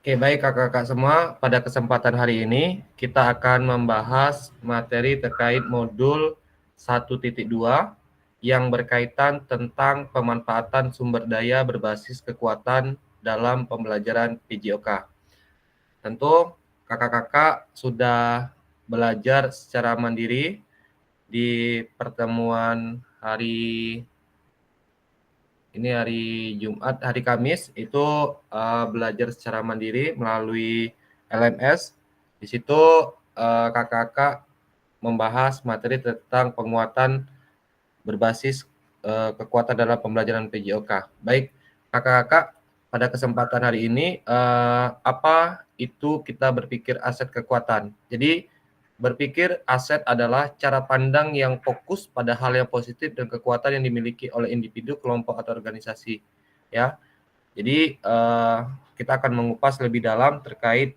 Oke, baik kakak-kakak semua. Pada kesempatan hari ini, kita akan membahas materi terkait modul 1.2 yang berkaitan tentang pemanfaatan sumber daya berbasis kekuatan dalam pembelajaran PJOK. Tentu kakak-kakak sudah belajar secara mandiri di pertemuan hari Jumat, hari Kamis itu belajar secara mandiri melalui LMS. Di situ kakak-kakak membahas materi tentang penguatan berbasis kekuatan dalam pembelajaran PJOK. Baik, kakak-kakak, pada kesempatan hari ini apa itu kita berpikir aset kekuatan? Jadi berpikir aset adalah cara pandang yang fokus pada hal yang positif dan kekuatan yang dimiliki oleh individu, kelompok, atau organisasi. Ya, jadi kita akan mengupas lebih dalam terkait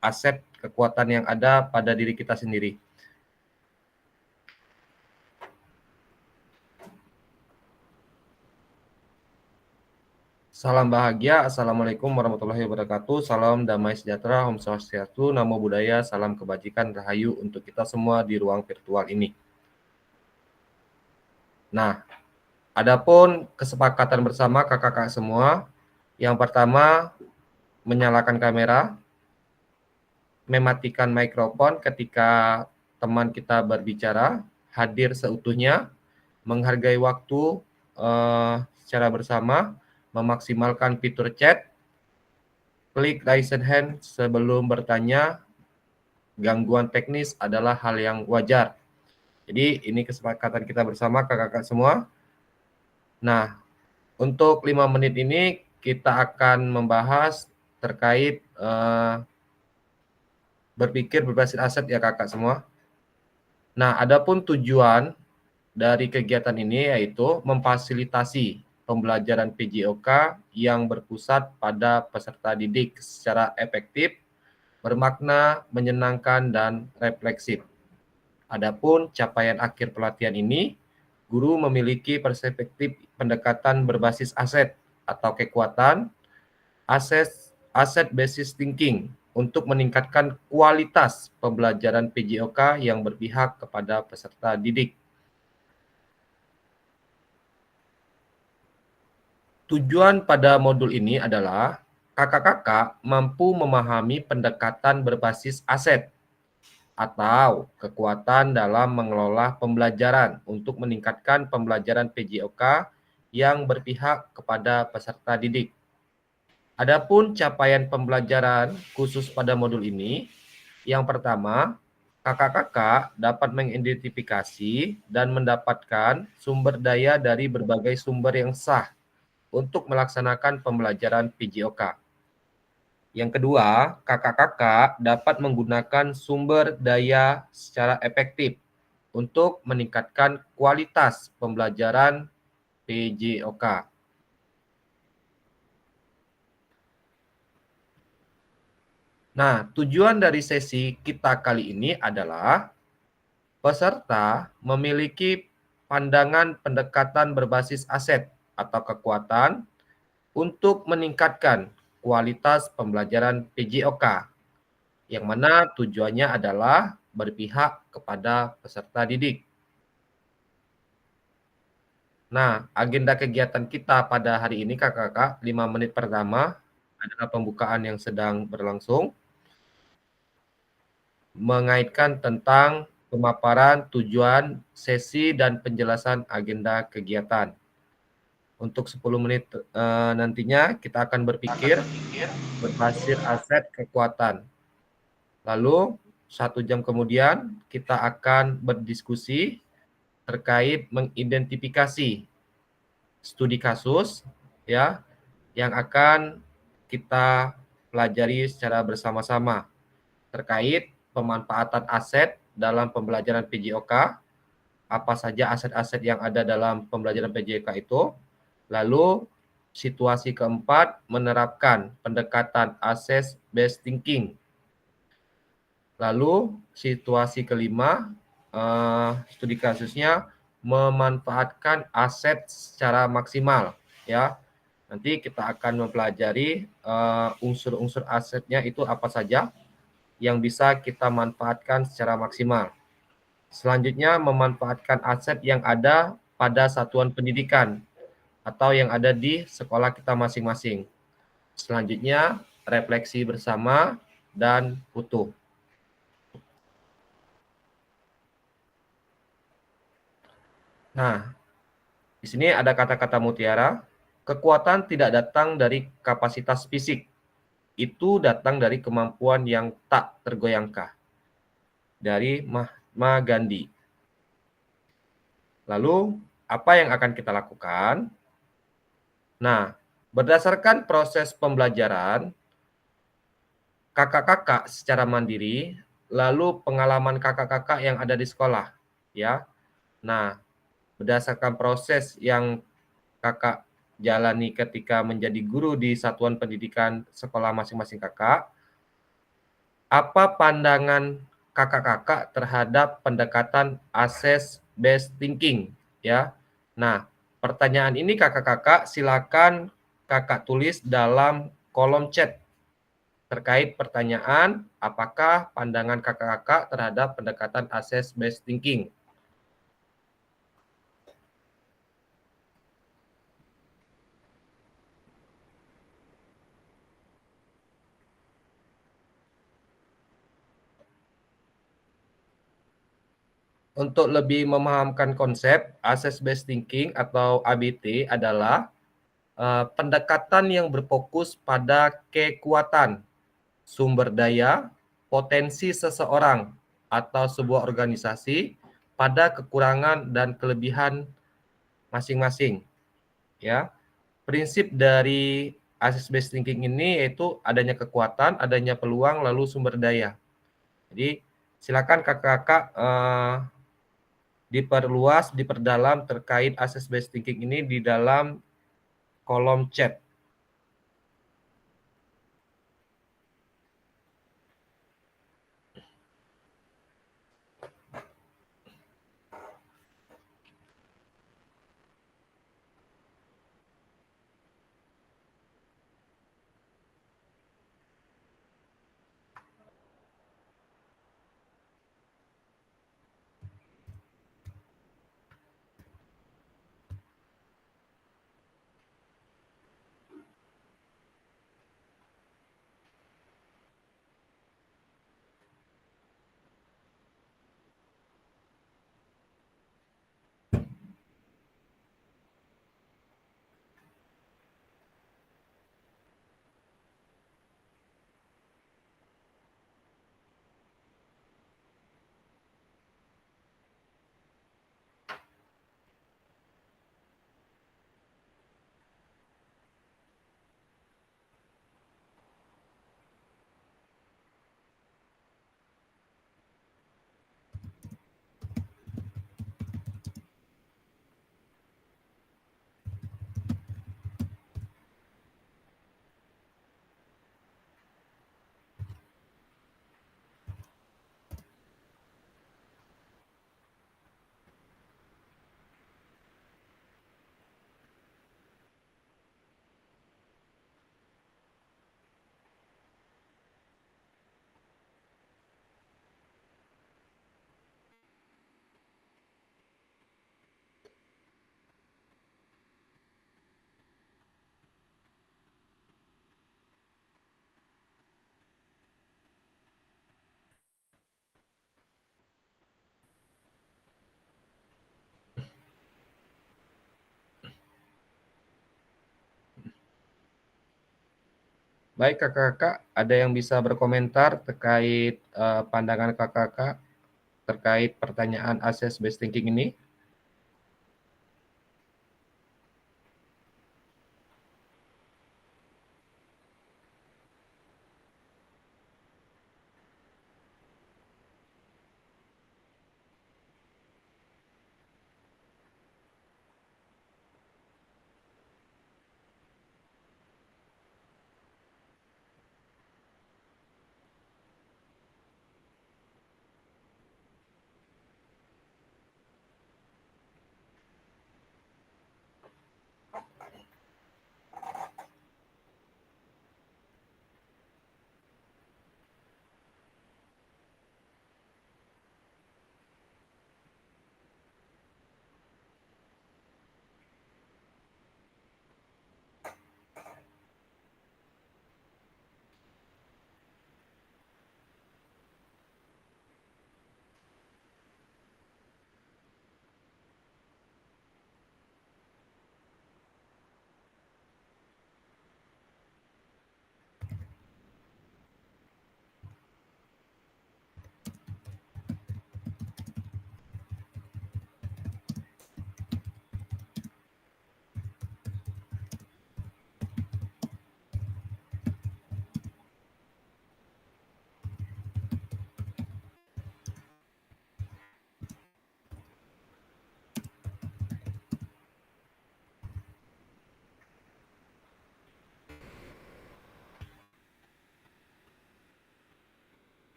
aset kekuatan yang ada pada diri kita sendiri. Salam bahagia, Assalamualaikum warahmatullahi wabarakatuh, salam damai sejahtera, Om Swastiastu, Namo Buddhaya, salam kebajikan, rahayu untuk kita semua di ruang virtual ini. Nah, adapun kesepakatan bersama kakak-kakak semua, yang pertama menyalakan kamera, mematikan mikrofon ketika teman kita berbicara, hadir seutuhnya, menghargai waktu secara bersama, memaksimalkan fitur chat, klik raise hand sebelum bertanya. Gangguan teknis adalah hal yang wajar. Jadi ini kesepakatan kita bersama kakak-kakak semua. Nah, untuk 5 menit ini kita akan membahas terkait berpikir berbasis aset ya kakak semua. Nah, adapun tujuan dari kegiatan ini yaitu memfasilitasi pembelajaran PJOK yang berpusat pada peserta didik secara efektif, bermakna, menyenangkan, dan refleksif. Adapun capaian akhir pelatihan ini, guru memiliki perspektif pendekatan berbasis aset atau kekuatan, aset basis thinking untuk meningkatkan kualitas pembelajaran PJOK yang berpihak kepada peserta didik. Tujuan pada modul ini adalah kakak-kakak mampu memahami pendekatan berbasis aset atau kekuatan dalam mengelola pembelajaran untuk meningkatkan pembelajaran PJOK yang berpihak kepada peserta didik. Adapun capaian pembelajaran khusus pada modul ini, yang pertama, kakak-kakak dapat mengidentifikasi dan mendapatkan sumber daya dari berbagai sumber yang sah untuk melaksanakan pembelajaran PJOK. Yang kedua, kakak-kakak dapat menggunakan sumber daya secara efektif untuk meningkatkan kualitas pembelajaran PJOK. Nah, tujuan dari sesi kita kali ini adalah peserta memiliki pandangan pendekatan berbasis aset atau kekuatan untuk meningkatkan kualitas pembelajaran PJOK, yang mana tujuannya adalah berpihak kepada peserta didik. Nah, agenda kegiatan kita pada hari ini kakak-kakak, 5 menit pertama adalah pembukaan yang sedang berlangsung, mengaitkan tentang pemaparan tujuan sesi dan penjelasan agenda kegiatan. Untuk 10 menit nantinya kita akan berpikir berbasis aset kekuatan. Lalu 1 jam kemudian kita akan berdiskusi terkait mengidentifikasi studi kasus ya yang akan kita pelajari secara bersama-sama terkait pemanfaatan aset dalam pembelajaran PJOK, apa saja aset-aset yang ada dalam pembelajaran PJOK itu. Lalu situasi keempat menerapkan pendekatan asset based thinking. Lalu situasi kelima, studi kasusnya memanfaatkan aset secara maksimal, ya. Nanti kita akan mempelajari unsur-unsur asetnya itu apa saja yang bisa kita manfaatkan secara maksimal. Selanjutnya, memanfaatkan aset yang ada pada satuan pendidikan atau yang ada di sekolah kita masing-masing. Selanjutnya, refleksi bersama dan utuh. Nah, di sini ada kata-kata mutiara. Kekuatan tidak datang dari kapasitas fisik, itu datang dari kemampuan yang tak tergoyangkan. Dari Mahatma Gandhi. Lalu, apa yang akan kita lakukan? Nah, berdasarkan proses pembelajaran, kakak-kakak secara mandiri, lalu pengalaman kakak-kakak yang ada di sekolah, ya. Nah, berdasarkan proses yang kakak jalani ketika menjadi guru di satuan pendidikan sekolah masing-masing kakak, apa pandangan kakak-kakak terhadap pendekatan assess based thinking, ya. Nah, pertanyaan ini kakak-kakak silakan kakak tulis dalam kolom chat terkait pertanyaan apakah pandangan kakak-kakak terhadap pendekatan assess based thinking. Untuk lebih memahamkan konsep, assess based thinking atau ABT adalah pendekatan yang berfokus pada kekuatan, sumber daya, potensi seseorang atau sebuah organisasi pada kekurangan dan kelebihan masing-masing, ya. Prinsip dari assess based thinking ini yaitu adanya kekuatan, adanya peluang, lalu sumber daya. Jadi silakan kakak-kakak diperluas, diperdalam terkait assess based thinking ini di dalam kolom chat. Baik kakak-kakak, ada yang bisa berkomentar terkait pandangan kakak-kakak terkait pertanyaan assess based thinking ini?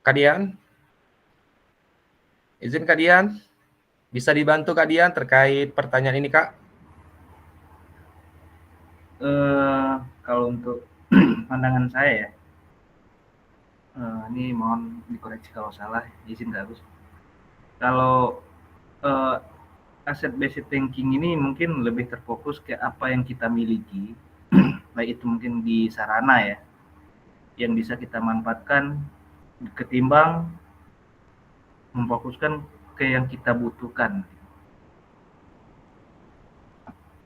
Kak Dian, izin Kak Dian, bisa dibantu Kak Dian terkait pertanyaan ini Kak? Kalau untuk pandangan saya ya, ini mohon dikoreksi kalau salah, izin Kak Agus. Kalau eh, aset based thinking ini mungkin lebih terfokus ke apa yang kita miliki, baik itu mungkin di sarana ya, yang bisa kita manfaatkan ketimbang memfokuskan ke yang kita butuhkan,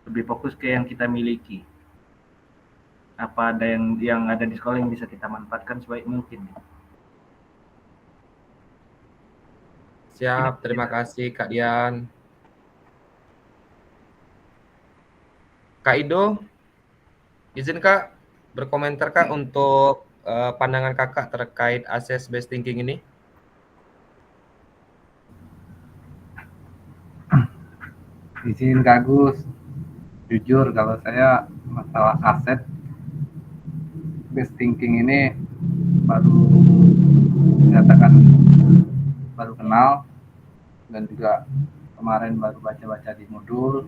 lebih fokus ke yang kita miliki. Apa ada yang ada di sekolah yang bisa kita manfaatkan sebaik mungkin. Ini Siap, terima tidak. kasih Kak Dian. Kak Ido, izin Kak berkomentar Kak untuk pandangan Kakak terkait asset based thinking ini? Izin Kak Agus, jujur kalau saya masalah aset based thinking ini baru dikatakan baru kenal dan juga kemarin baru baca-baca di modul,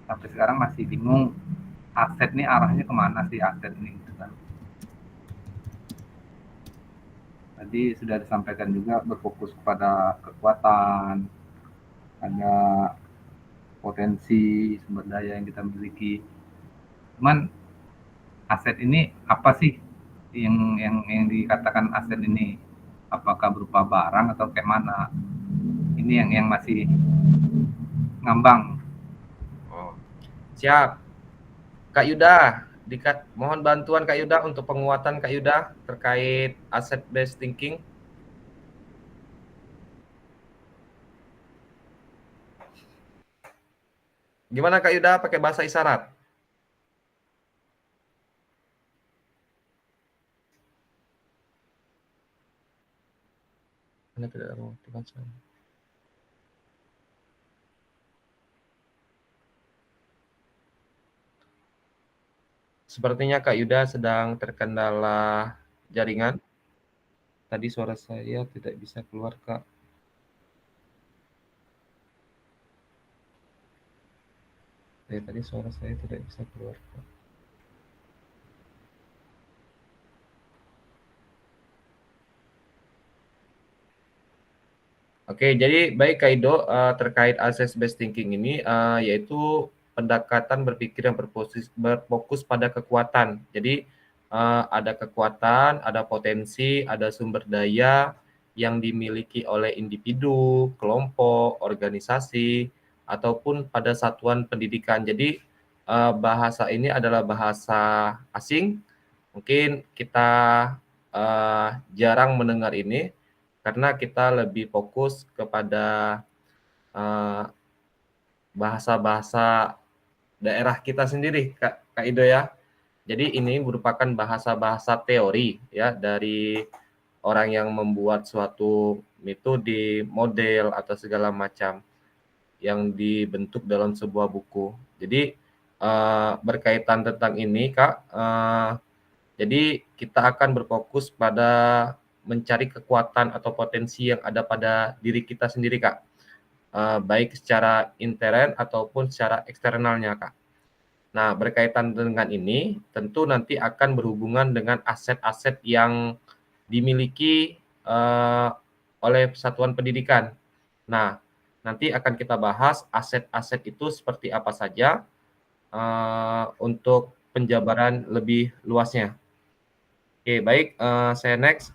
sampai sekarang masih bingung aset ini arahnya kemana sih aset ini gitu kan. Tadi sudah disampaikan juga berfokus kepada kekuatan, ada potensi sumber daya yang kita miliki. Cuman aset ini apa sih yang dikatakan aset ini? Apakah berupa barang atau kayak mana? Ini yang masih ngambang. Oh, siap. Kak Yuda, mohon bantuan Kak Yuda untuk penguatan Kak Yuda terkait asset based thinking. Gimana Kak Yuda pakai bahasa isyarat? Anda tidak mengerti saya. Sepertinya Kak Yuda sedang terkendala jaringan. Tadi suara saya tidak bisa keluar Kak. Tadi suara saya tidak bisa keluar Kak. Oke, jadi baik Kak Ido, terkait asset based thinking ini, yaitu pendekatan berpikir yang berfokus pada kekuatan. Jadi, ada kekuatan, ada potensi, ada sumber daya yang dimiliki oleh individu, kelompok, organisasi, ataupun pada satuan pendidikan. Jadi, bahasa ini adalah bahasa asing, mungkin kita, jarang mendengar ini, karena kita lebih fokus kepada bahasa-bahasa daerah kita sendiri, Kak Ido ya. Jadi ini merupakan bahasa-bahasa teori ya dari orang yang membuat suatu metode, model atau segala macam yang dibentuk dalam sebuah buku. Jadi berkaitan tentang ini, Kak. Jadi kita akan berfokus pada mencari kekuatan atau potensi yang ada pada diri kita sendiri, Kak. Baik secara intern ataupun secara eksternalnya, Kak. Nah, berkaitan dengan ini, tentu nanti akan berhubungan dengan aset-aset yang dimiliki oleh satuan pendidikan. Nah, nanti akan kita bahas aset-aset itu seperti apa saja untuk penjabaran lebih luasnya. Oke, baik, saya next.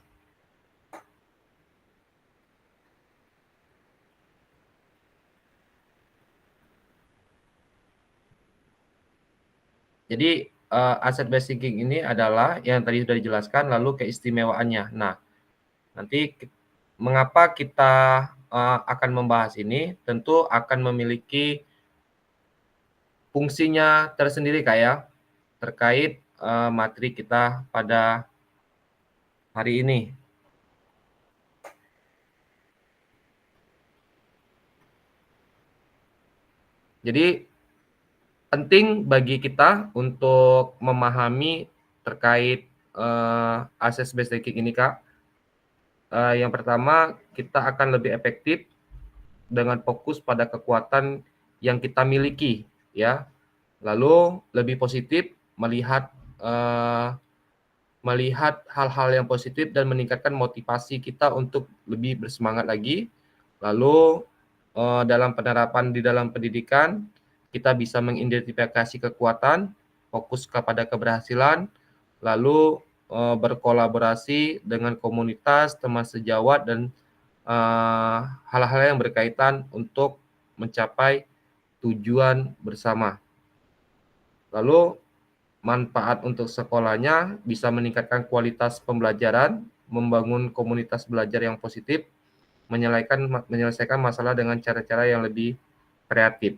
Jadi aset based thinking ini adalah yang tadi sudah dijelaskan, lalu keistimewaannya. Nah, nanti mengapa kita akan membahas ini? Tentu akan memiliki fungsinya tersendiri Kak ya, terkait materi kita pada hari ini. Jadi penting bagi kita untuk memahami terkait asset based thinking ini Kak. Yang pertama, kita akan lebih efektif dengan fokus pada kekuatan yang kita miliki, ya. Lalu lebih positif melihat hal-hal yang positif dan meningkatkan motivasi kita untuk lebih bersemangat lagi. Lalu dalam penerapan di dalam pendidikan, kita bisa mengidentifikasi kekuatan, fokus kepada keberhasilan, lalu berkolaborasi dengan komunitas, teman sejawat, dan hal-hal yang berkaitan untuk mencapai tujuan bersama. Lalu manfaat untuk sekolahnya bisa meningkatkan kualitas pembelajaran, membangun komunitas belajar yang positif, menyelesaikan masalah dengan cara-cara yang lebih kreatif.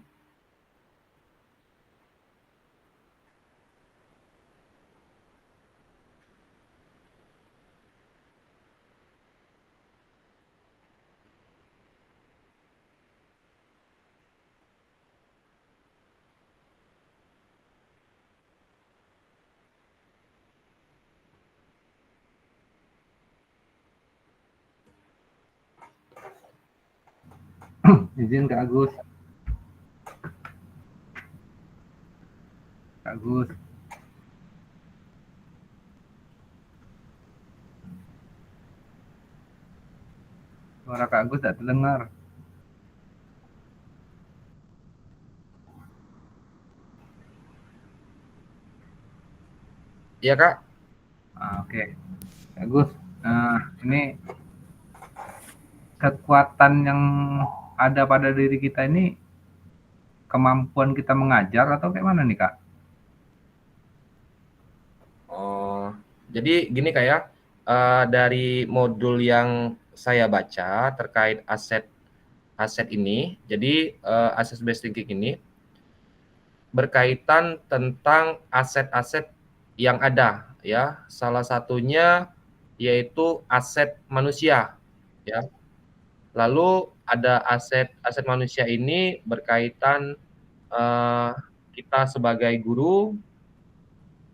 Izin Kak Agus. Kak Agus. Suara Kak Agus tidak terdengar. Iya, Kak? Oke. Kak Agus, ini kekuatan yang ada pada diri kita ini kemampuan kita mengajar atau kayak mana nih, Kak? Oh, jadi gini Kak ya, dari modul yang saya baca terkait aset ini, jadi asset based thinking ini berkaitan tentang aset-aset yang ada ya. Salah satunya yaitu aset manusia ya. Lalu ada aset manusia ini berkaitan kita sebagai guru,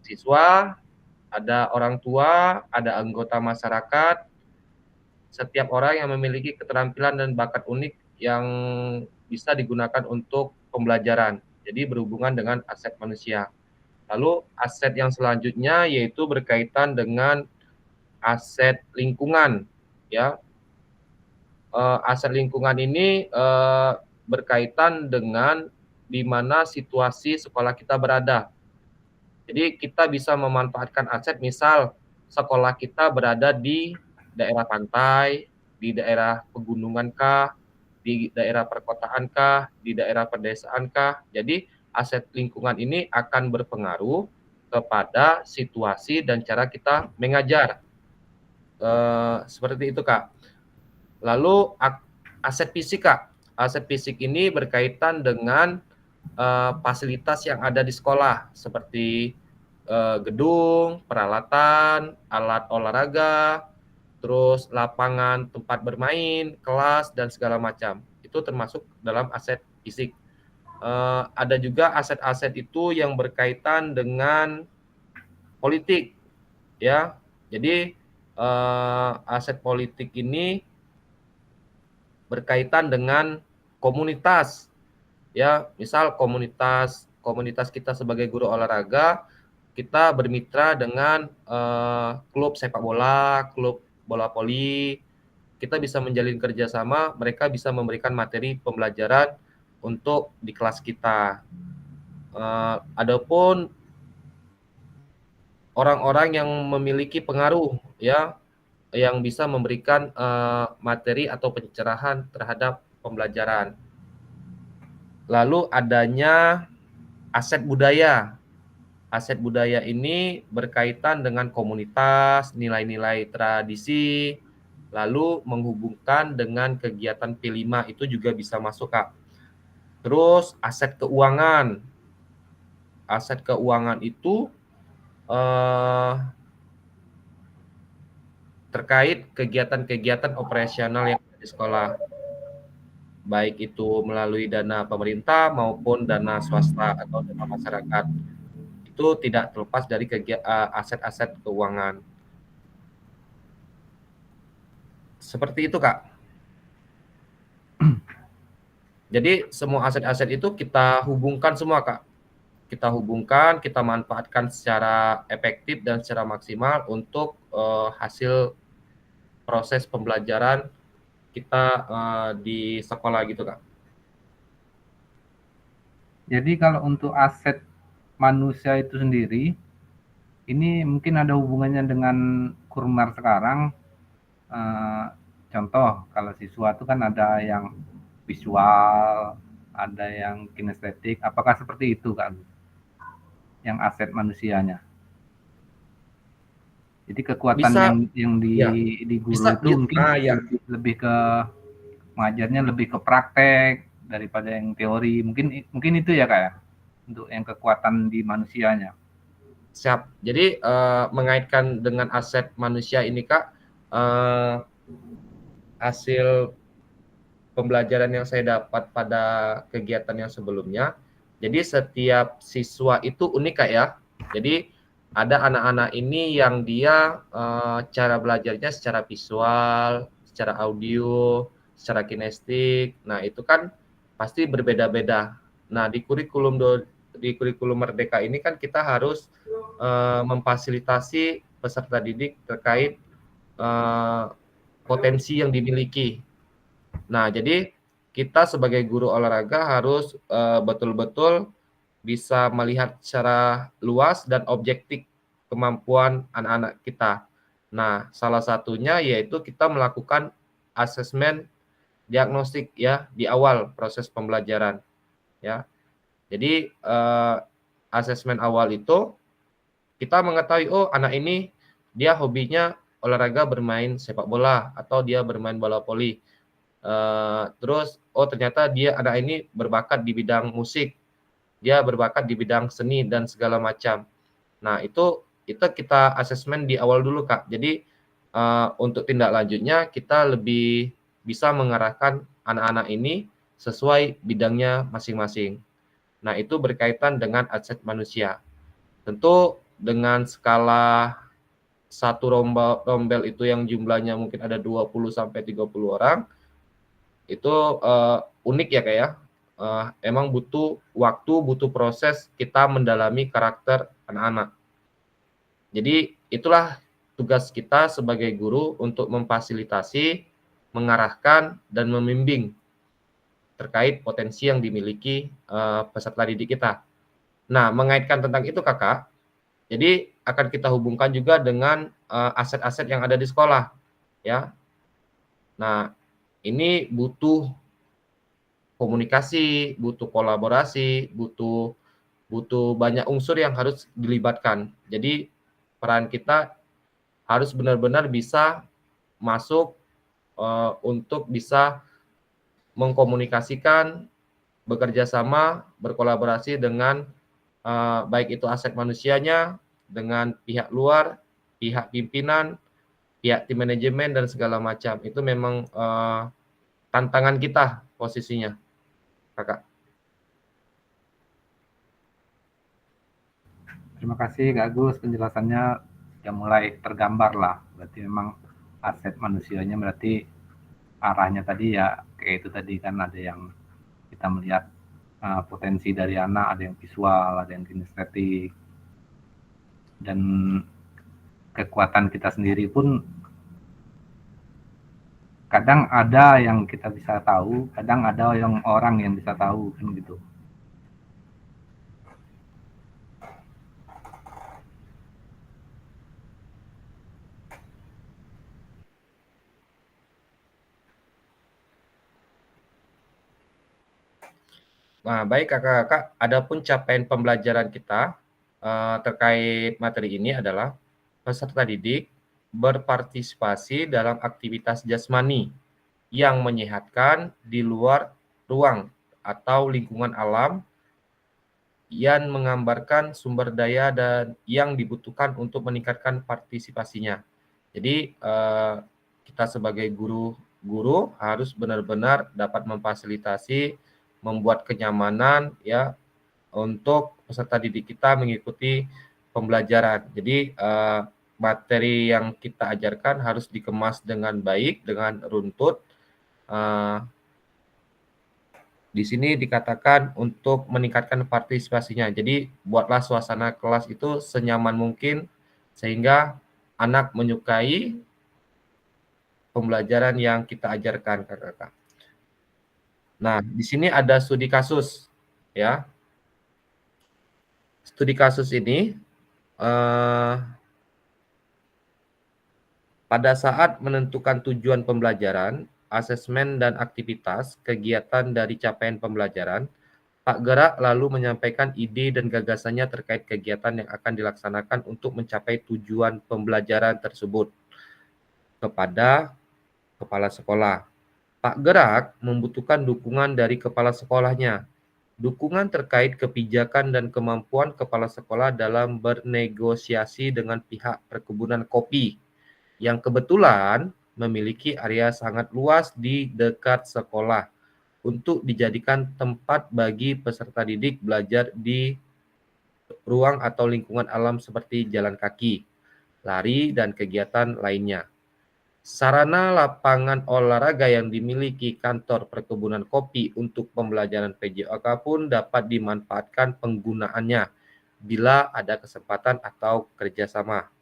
siswa, ada orang tua, ada anggota masyarakat, setiap orang yang memiliki keterampilan dan bakat unik yang bisa digunakan untuk pembelajaran. Jadi berhubungan dengan aset manusia. Lalu aset yang selanjutnya yaitu berkaitan dengan aset lingkungan, ya. Aset lingkungan ini berkaitan dengan di mana situasi sekolah kita berada. Jadi kita bisa memanfaatkan aset, misal sekolah kita berada di daerah pantai, di daerah pegunungan kah, di daerah perkotaan kah, di daerah pedesaan kah. Jadi aset lingkungan ini akan berpengaruh kepada situasi dan cara kita mengajar. Seperti itu, Kak. Lalu aset fisik, Kak. Aset fisik ini berkaitan dengan fasilitas yang ada di sekolah, seperti gedung, peralatan, alat olahraga, terus lapangan tempat bermain, kelas, dan segala macam. Itu termasuk dalam aset fisik. Ada juga aset-aset itu yang berkaitan dengan politik, ya. Jadi aset politik ini berkaitan dengan komunitas, ya. Misal komunitas kita sebagai guru olahraga, kita bermitra dengan klub sepak bola, klub bola voli. Kita bisa menjalin kerjasama, mereka bisa memberikan materi pembelajaran untuk di kelas kita. Adapun orang-orang yang memiliki pengaruh, ya, yang bisa memberikan materi atau pencerahan terhadap pembelajaran. Lalu adanya aset budaya. Aset budaya ini berkaitan dengan komunitas, nilai-nilai tradisi, lalu menghubungkan dengan kegiatan P5 itu juga bisa masuk, Kak. Terus aset keuangan. Aset keuangan itu terkait kegiatan-kegiatan operasional yang ada di sekolah, baik itu melalui dana pemerintah maupun dana swasta atau dana masyarakat. Itu tidak terlepas dari aset-aset keuangan. Seperti itu, Kak. Jadi semua aset-aset itu kita hubungkan semua, Kak. Kita hubungkan, kita manfaatkan secara efektif dan secara maksimal untuk hasil proses pembelajaran kita di sekolah gitu, Kak. Jadi kalau untuk aset manusia itu sendiri, ini mungkin ada hubungannya dengan Kurmar sekarang. Contoh, kalau siswa itu kan ada yang visual, ada yang kinestetik. Apakah seperti itu, Kak? Yang aset manusianya. Jadi kekuatan Bisa, yang ya, di guru bisa, itu mungkin ya. lebih ke mengajarnya lebih ke praktek daripada yang teori. Mungkin itu ya, Kak ya, untuk yang kekuatan di manusianya. Siap. Jadi mengaitkan dengan aset manusia ini, Kak, hasil pembelajaran yang saya dapat pada kegiatan yang sebelumnya. Jadi setiap siswa itu unik, Kak ya. Jadi ada anak-anak ini yang dia cara belajarnya secara visual, secara audio, secara kinestik. Nah, itu kan pasti berbeda-beda. Nah, di kurikulum Merdeka ini kan kita harus memfasilitasi peserta didik terkait potensi yang dimiliki. Nah, jadi kita sebagai guru olahraga harus betul-betul bisa melihat secara luas dan objektif kemampuan anak-anak kita. Nah, salah satunya yaitu kita melakukan asesmen diagnostik ya di awal proses pembelajaran ya. Jadi asesmen awal itu kita mengetahui oh anak ini dia hobinya olahraga bermain sepak bola atau dia bermain bola voli. Terus oh ternyata dia anak ini berbakat di bidang musik, dia berbakat di bidang seni dan segala macam. Nah itu kita asesmen di awal dulu, Kak. Jadi untuk tindak lanjutnya kita lebih bisa mengarahkan anak-anak ini sesuai bidangnya masing-masing. Nah itu berkaitan dengan aset manusia. Tentu dengan skala satu rombel itu yang jumlahnya mungkin ada 20 sampai 30 orang, itu unik ya, Kak ya. Emang butuh waktu, butuh proses kita mendalami karakter anak-anak. Jadi itulah tugas kita sebagai guru untuk memfasilitasi, mengarahkan, dan membimbing terkait potensi yang dimiliki peserta didik kita. Nah, mengaitkan tentang itu Kakak, jadi akan kita hubungkan juga dengan aset-aset yang ada di sekolah, ya. Nah, ini butuh komunikasi, butuh kolaborasi, butuh banyak unsur yang harus dilibatkan. Jadi peran kita harus benar-benar bisa masuk untuk bisa mengkomunikasikan, bekerja sama, berkolaborasi dengan baik itu aset manusianya, dengan pihak luar, pihak pimpinan, pihak tim manajemen dan segala macam. Itu memang tantangan kita posisinya, Kakak. Terima kasih Kak Agus, penjelasannya sudah mulai tergambar lah. Berarti memang aset manusianya berarti arahnya tadi ya kayak itu tadi kan ada yang kita melihat potensi dari anak, ada yang visual, ada yang kinestetik, dan kekuatan kita sendiri pun kadang ada yang kita bisa tahu, kadang ada yang orang yang bisa tahu kan gitu. Nah, baik Kakak-kakak, adapun capaian pembelajaran kita terkait materi ini adalah peserta didik berpartisipasi dalam aktivitas jasmani yang menyehatkan di luar ruang atau lingkungan alam yang menggambarkan sumber daya dan yang dibutuhkan untuk meningkatkan partisipasinya. Jadi kita sebagai guru harus benar-benar dapat memfasilitasi, membuat kenyamanan ya untuk peserta didik kita mengikuti pembelajaran. Jadi materi yang kita ajarkan harus dikemas dengan baik, dengan runtut. Di sini dikatakan untuk meningkatkan partisipasinya. Jadi buatlah suasana kelas itu senyaman mungkin sehingga anak menyukai pembelajaran yang kita ajarkan, kakak-kakak. Nah, di sini ada studi kasus, ya. Studi kasus ini pada saat menentukan tujuan pembelajaran, asesmen dan aktivitas kegiatan dari capaian pembelajaran, Pak Gerak lalu menyampaikan ide dan gagasannya terkait kegiatan yang akan dilaksanakan untuk mencapai tujuan pembelajaran tersebut kepada kepala sekolah. Pak Gerak membutuhkan dukungan dari kepala sekolahnya. Dukungan terkait kebijakan dan kemampuan kepala sekolah dalam bernegosiasi dengan pihak perkebunan kopi yang kebetulan memiliki area sangat luas di dekat sekolah untuk dijadikan tempat bagi peserta didik belajar di ruang atau lingkungan alam seperti jalan kaki, lari, dan kegiatan lainnya. Sarana lapangan olahraga yang dimiliki kantor perkebunan kopi untuk pembelajaran PJOK pun dapat dimanfaatkan penggunaannya bila ada kesempatan atau kerjasama.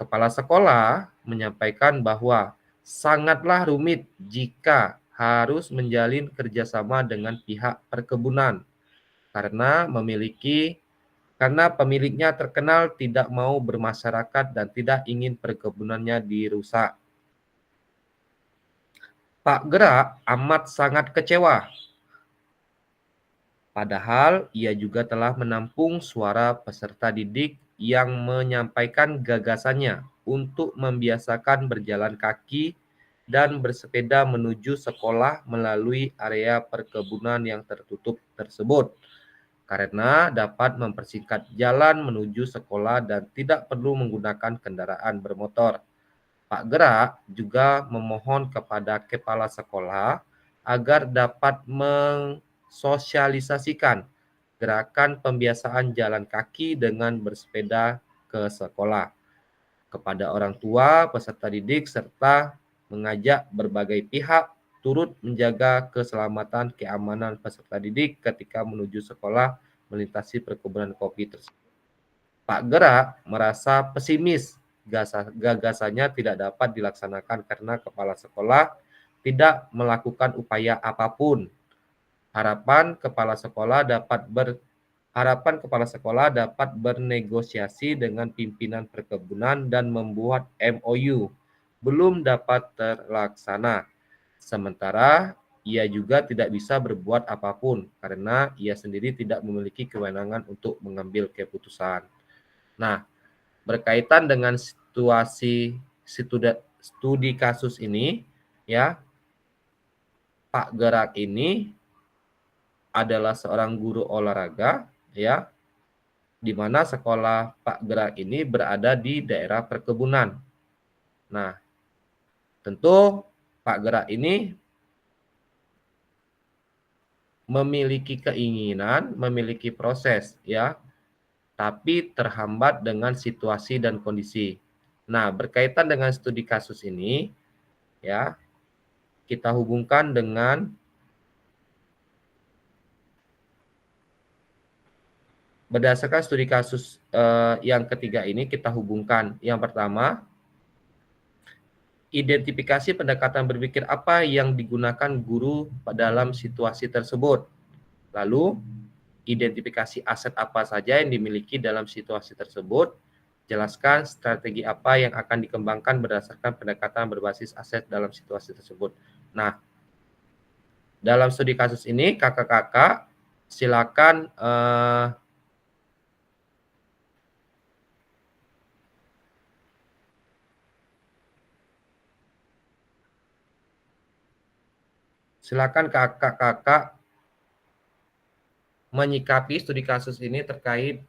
Kepala sekolah menyampaikan bahwa sangatlah rumit jika harus menjalin kerjasama dengan pihak perkebunan karena pemiliknya terkenal tidak mau bermasyarakat dan tidak ingin perkebunannya dirusak. Pak Gerak amat sangat kecewa. Padahal ia juga telah menampung suara peserta didik yang menyampaikan gagasannya untuk membiasakan berjalan kaki dan bersepeda menuju sekolah melalui area perkebunan yang tertutup tersebut, karena dapat mempersingkat jalan menuju sekolah dan tidak perlu menggunakan kendaraan bermotor. Pak Gerak juga memohon kepada kepala sekolah agar dapat mensosialisasikan gerakan pembiasaan jalan kaki dengan bersepeda ke sekolah kepada orang tua, peserta didik, serta mengajak berbagai pihak turut menjaga keselamatan keamanan peserta didik ketika menuju sekolah melintasi perkebunan kopi tersebut. Pak Gerak merasa pesimis gagasannya tidak dapat dilaksanakan karena kepala sekolah tidak melakukan upaya apapun. Harapan kepala sekolah dapat bernegosiasi dengan pimpinan perkebunan dan membuat MOU belum dapat terlaksana. Sementara ia juga tidak bisa berbuat apapun karena ia sendiri tidak memiliki kewenangan untuk mengambil keputusan. Nah, berkaitan dengan situasi studi kasus ini, ya, Pak Gerak ini adalah seorang guru olahraga, ya, di mana sekolah Pak Gerak ini berada di daerah perkebunan. Nah, tentu Pak Gerak ini memiliki keinginan, memiliki proses, ya, tapi terhambat dengan situasi dan kondisi. Nah, berkaitan dengan studi kasus ini, ya, kita hubungkan dengan berdasarkan studi kasus yang ketiga ini kita hubungkan. Yang pertama, identifikasi pendekatan berpikir apa yang digunakan guru dalam situasi tersebut. Lalu, identifikasi aset apa saja yang dimiliki dalam situasi tersebut. Jelaskan strategi apa yang akan dikembangkan berdasarkan pendekatan berbasis aset dalam situasi tersebut. Nah, dalam studi kasus ini, kakak-kakak silakan kakak-kakak menyikapi studi kasus ini terkait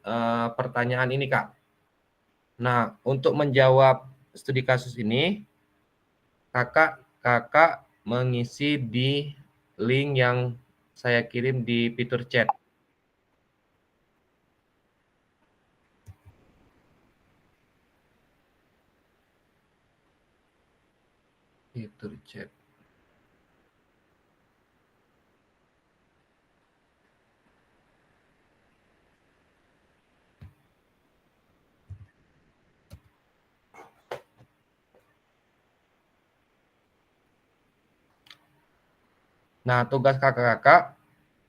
pertanyaan ini, Kak. Nah, untuk menjawab studi kasus ini, kakak mengisi di link yang saya kirim di fitur chat. Fitur chat. Nah, tugas kakak-kakak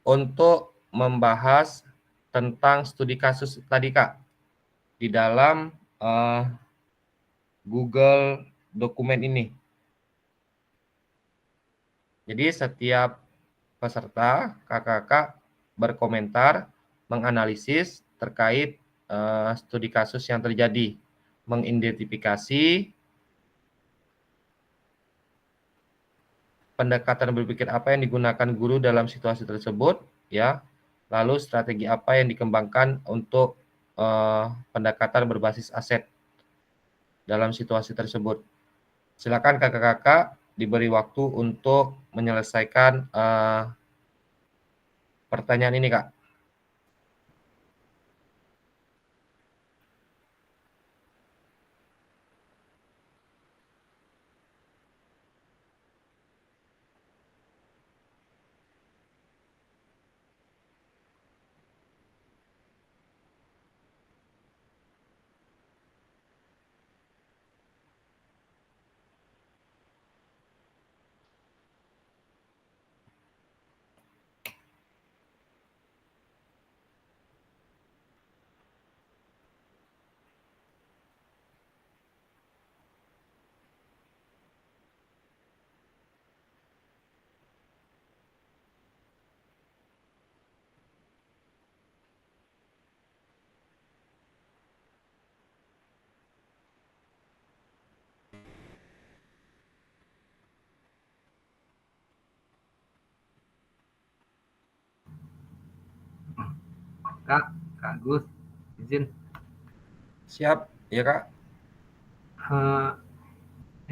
untuk membahas tentang studi kasus tadi, Kak, di dalam Google dokumen ini. Jadi setiap peserta kakak-kakak berkomentar, menganalisis terkait studi kasus yang terjadi, mengidentifikasi pendekatan berpikir apa yang digunakan guru dalam situasi tersebut, ya. Lalu strategi apa yang dikembangkan untuk pendekatan berbasis aset dalam situasi tersebut. Silakan kakak-kakak diberi waktu untuk menyelesaikan pertanyaan ini, Kak. Kak Gus, izin. Siap, ya, Kak? Eh,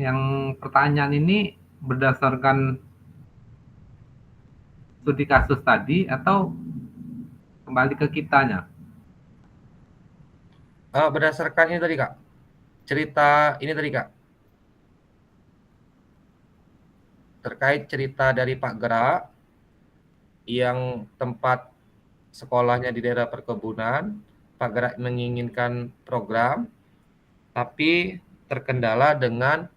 yang pertanyaan ini berdasarkan studi kasus tadi atau kembali ke kitanya? Berdasarkan ini tadi, Kak. Cerita ini tadi, Kak. Terkait cerita dari Pak Gerak yang tempat sekolahnya di daerah perkebunan, Pak Gerak menginginkan program, tapi terkendala dengan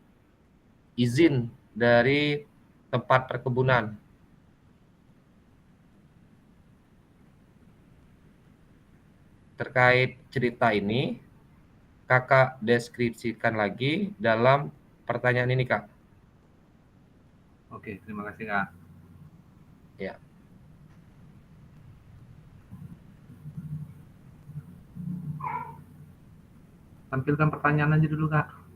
izin dari tempat perkebunan. Terkait cerita ini, kakak deskripsikan lagi dalam pertanyaan ini, Kak. Oke, terima kasih Kak. Ya. Tampilkan pertanyaan aja dulu Kak.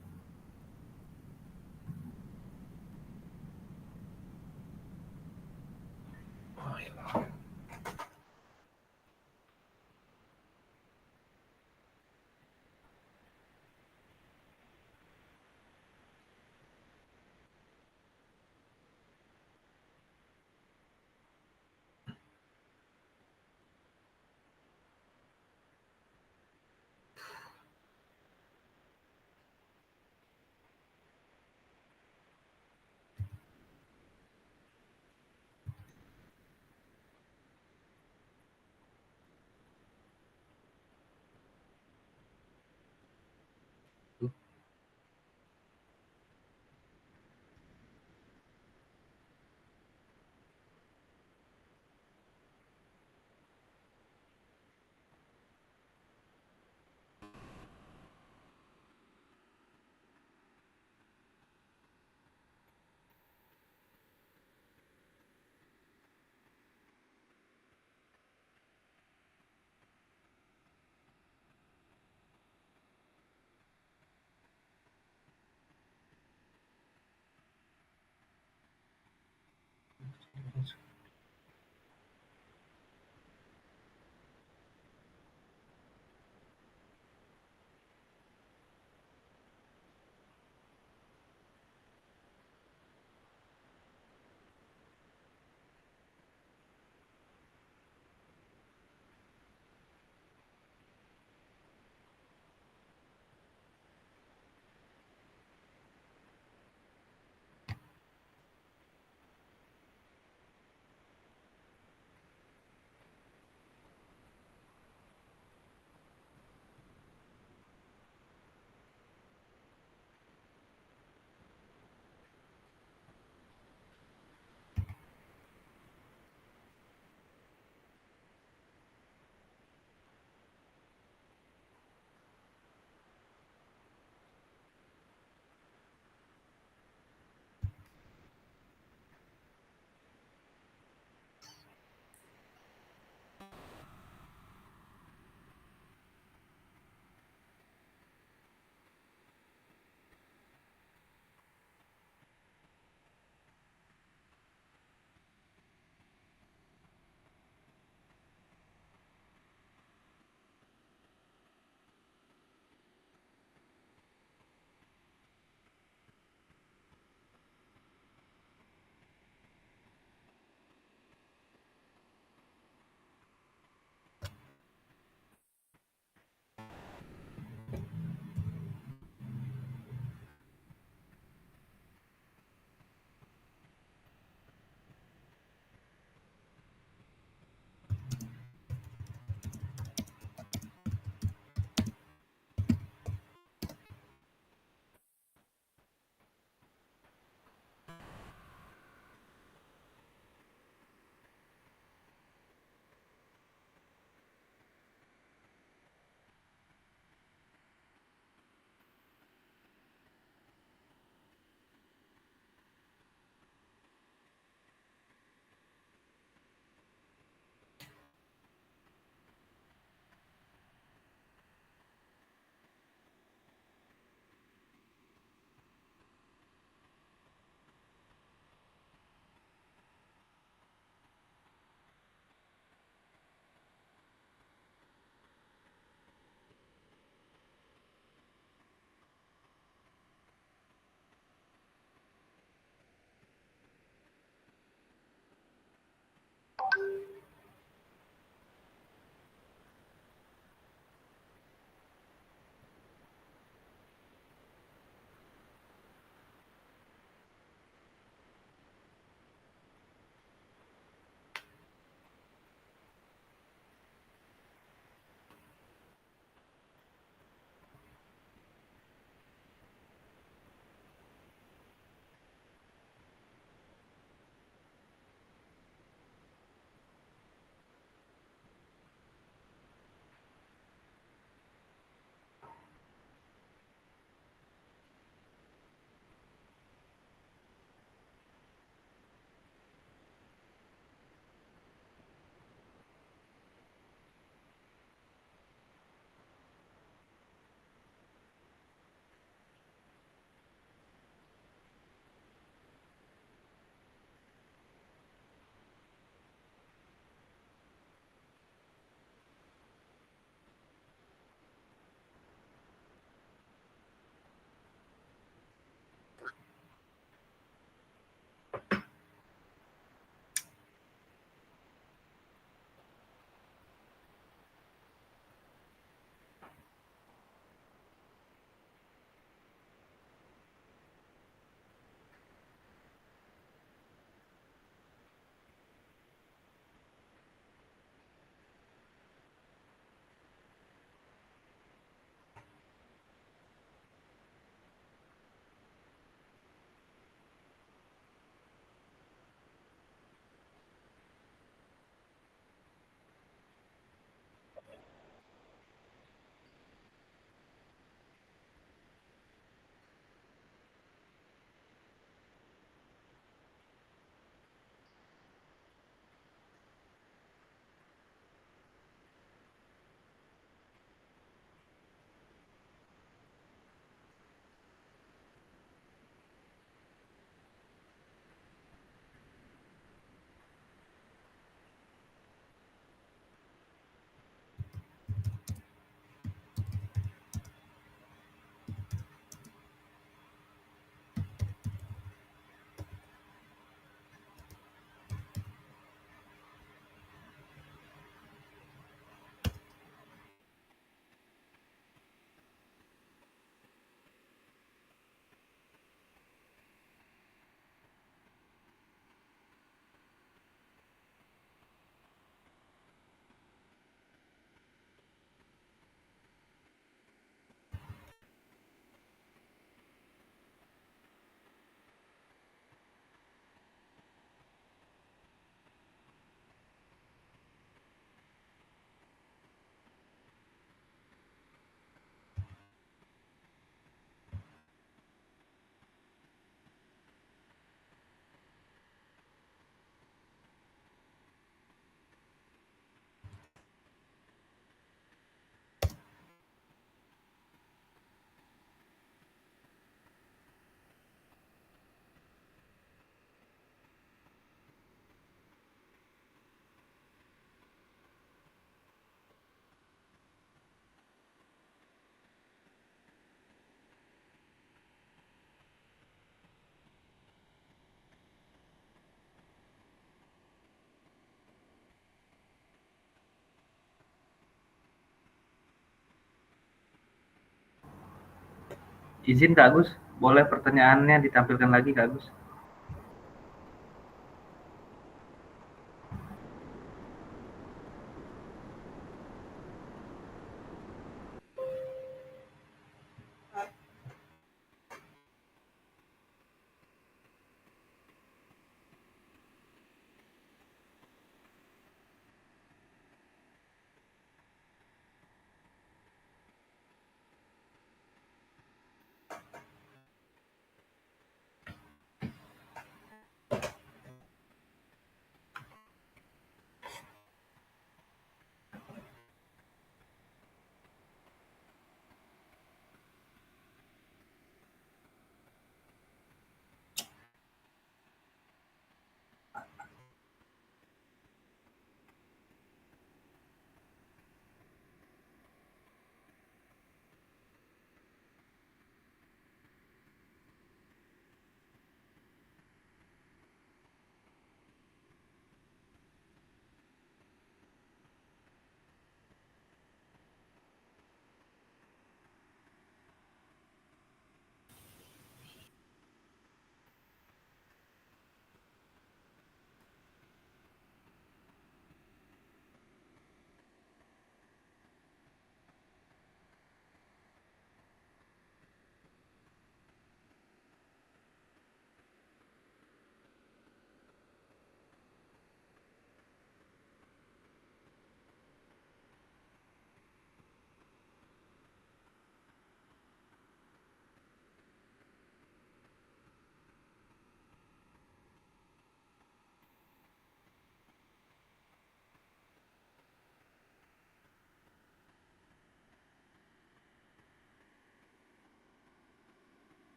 Izin Kak Agus, boleh pertanyaannya ditampilkan lagi Kak Agus?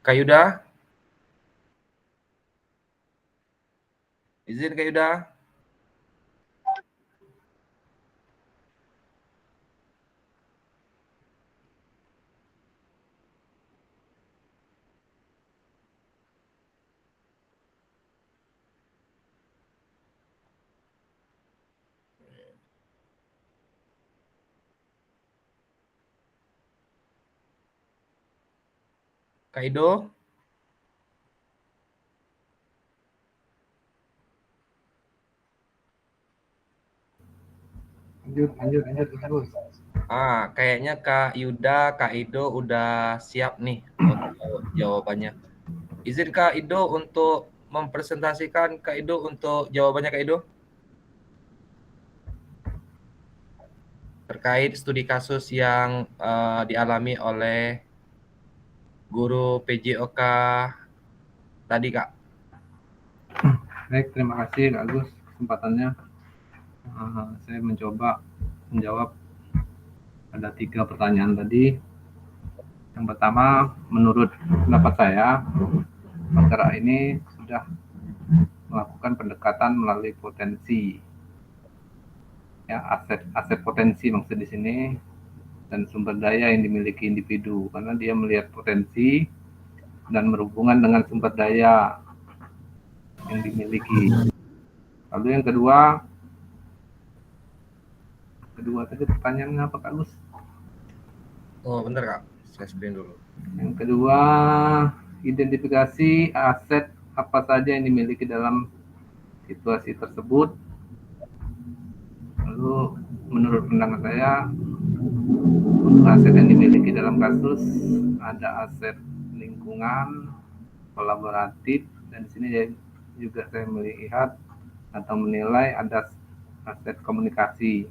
Kak Yuda? Izin Kak Yuda? Kak Ido? Lanjut Gus. Kayaknya Kak Yuda, Kak Ido udah siap nih untuk jawabannya. Izin Kak Ido untuk mempresentasikan Kak Ido untuk jawabannya Kak Ido. Terkait studi kasus yang dialami oleh guru PJOK tadi Kak. Baik, terima kasih Kak Agus kesempatannya. Saya mencoba menjawab ada 3 pertanyaan tadi. Yang pertama, menurut pendapat saya, masyarakat ini sudah melakukan pendekatan melalui potensi, ya aset potensi maksud di sini, dan sumber daya yang dimiliki individu, karena dia melihat potensi dan berhubungan dengan sumber daya yang dimiliki. Lalu yang kedua tadi pertanyaannya apa Kak Gus? Oh bentar Kak, saya screen dulu. Yang kedua, identifikasi aset apa saja yang dimiliki dalam situasi tersebut. Lalu menurut pandangan saya, aset yang dimiliki dalam kasus ada aset lingkungan, kolaboratif, dan di sini juga saya melihat atau menilai ada aset komunikasi.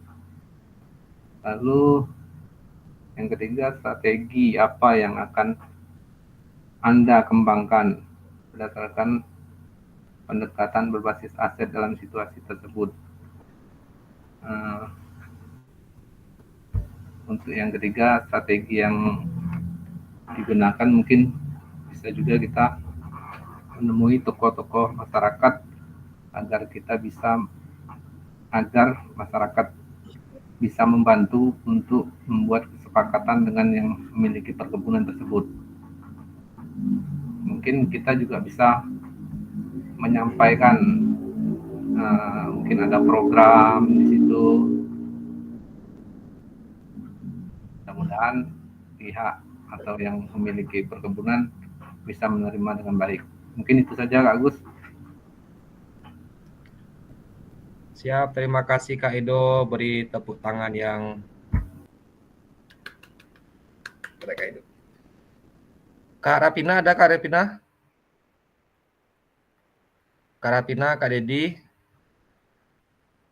Lalu yang ketiga, strategi apa yang akan Anda kembangkan berdasarkan pendekatan berbasis aset dalam situasi tersebut. Untuk yang ketiga, strategi yang digunakan mungkin bisa juga kita menemui tokoh-tokoh masyarakat agar masyarakat bisa membantu untuk membuat kesepakatan dengan yang memiliki perkebunan tersebut. Mungkin kita juga bisa menyampaikan, mungkin ada program di situ. Mudah-mudahan pihak atau yang memiliki perkebunan bisa menerima dengan baik. Mungkin itu saja Kak Agus. Siap, terima kasih Kak Ido, beri tepuk tangan yang Kak Ido. Kak Rapina ada Kak Rapina? Kak Rapina, Kak Dedi,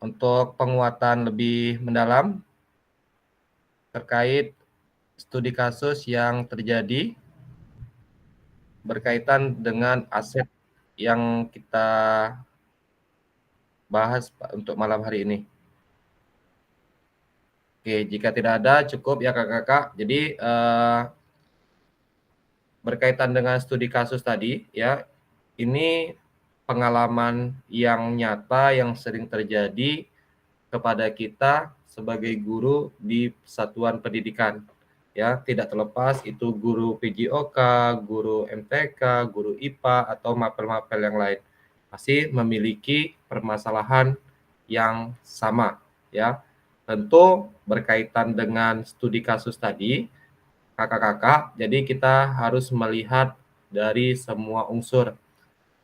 untuk penguatan lebih mendalam terkait studi kasus yang terjadi berkaitan dengan aset yang kita bahas untuk malam hari ini. Oke, jika tidak ada cukup ya kakak-kakak. Jadi berkaitan dengan studi kasus tadi ya, ini pengalaman yang nyata yang sering terjadi kepada kita sebagai guru di satuan pendidikan. Ya, tidak terlepas itu guru PJOK, guru MTK, guru IPA atau mapel-mapel yang lain. Masih memiliki permasalahan yang sama ya. Tentu berkaitan dengan studi kasus tadi, kakak-kakak, jadi kita harus melihat dari semua unsur,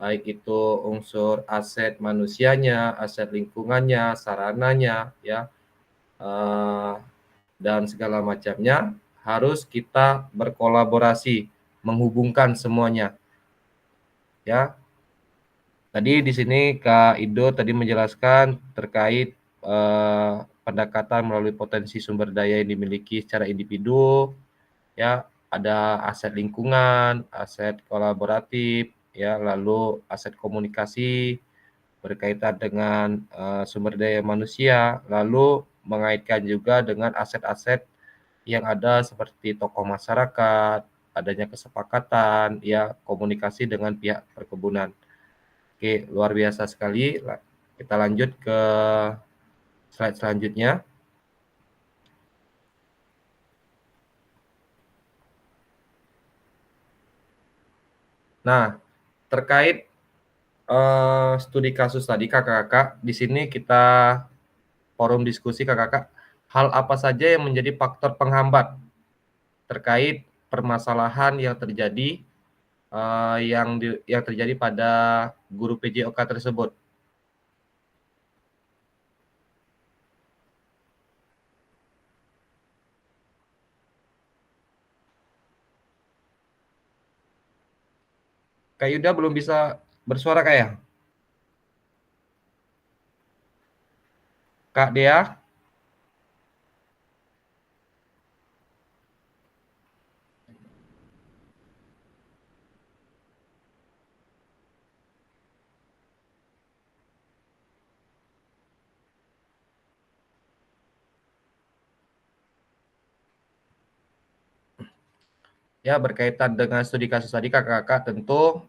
baik itu unsur aset manusianya, aset lingkungannya, sarananya, ya, dan segala macamnya harus kita berkolaborasi, menghubungkan semuanya, ya. Tadi di sini Kak Ido tadi menjelaskan terkait pendekatan melalui potensi sumber daya yang dimiliki secara individu, ya, ada aset lingkungan, aset kolaboratif, ya, lalu aset komunikasi berkaitan dengan sumber daya manusia, lalu mengaitkan juga dengan aset-aset yang ada seperti tokoh masyarakat, adanya kesepakatan, ya komunikasi dengan pihak perkebunan. Oke, luar biasa sekali. Kita lanjut ke slide selanjutnya. Nah, terkait studi kasus tadi kakak-kakak, di sini kita forum diskusi kakak-kakak, hal apa saja yang menjadi faktor penghambat terkait permasalahan yang terjadi yang terjadi pada guru PJOK tersebut. Kak Yuda belum bisa bersuara Kak ya? Kak Dea? Ya, berkaitan dengan studi kasus tadi kakak-kakak, tentu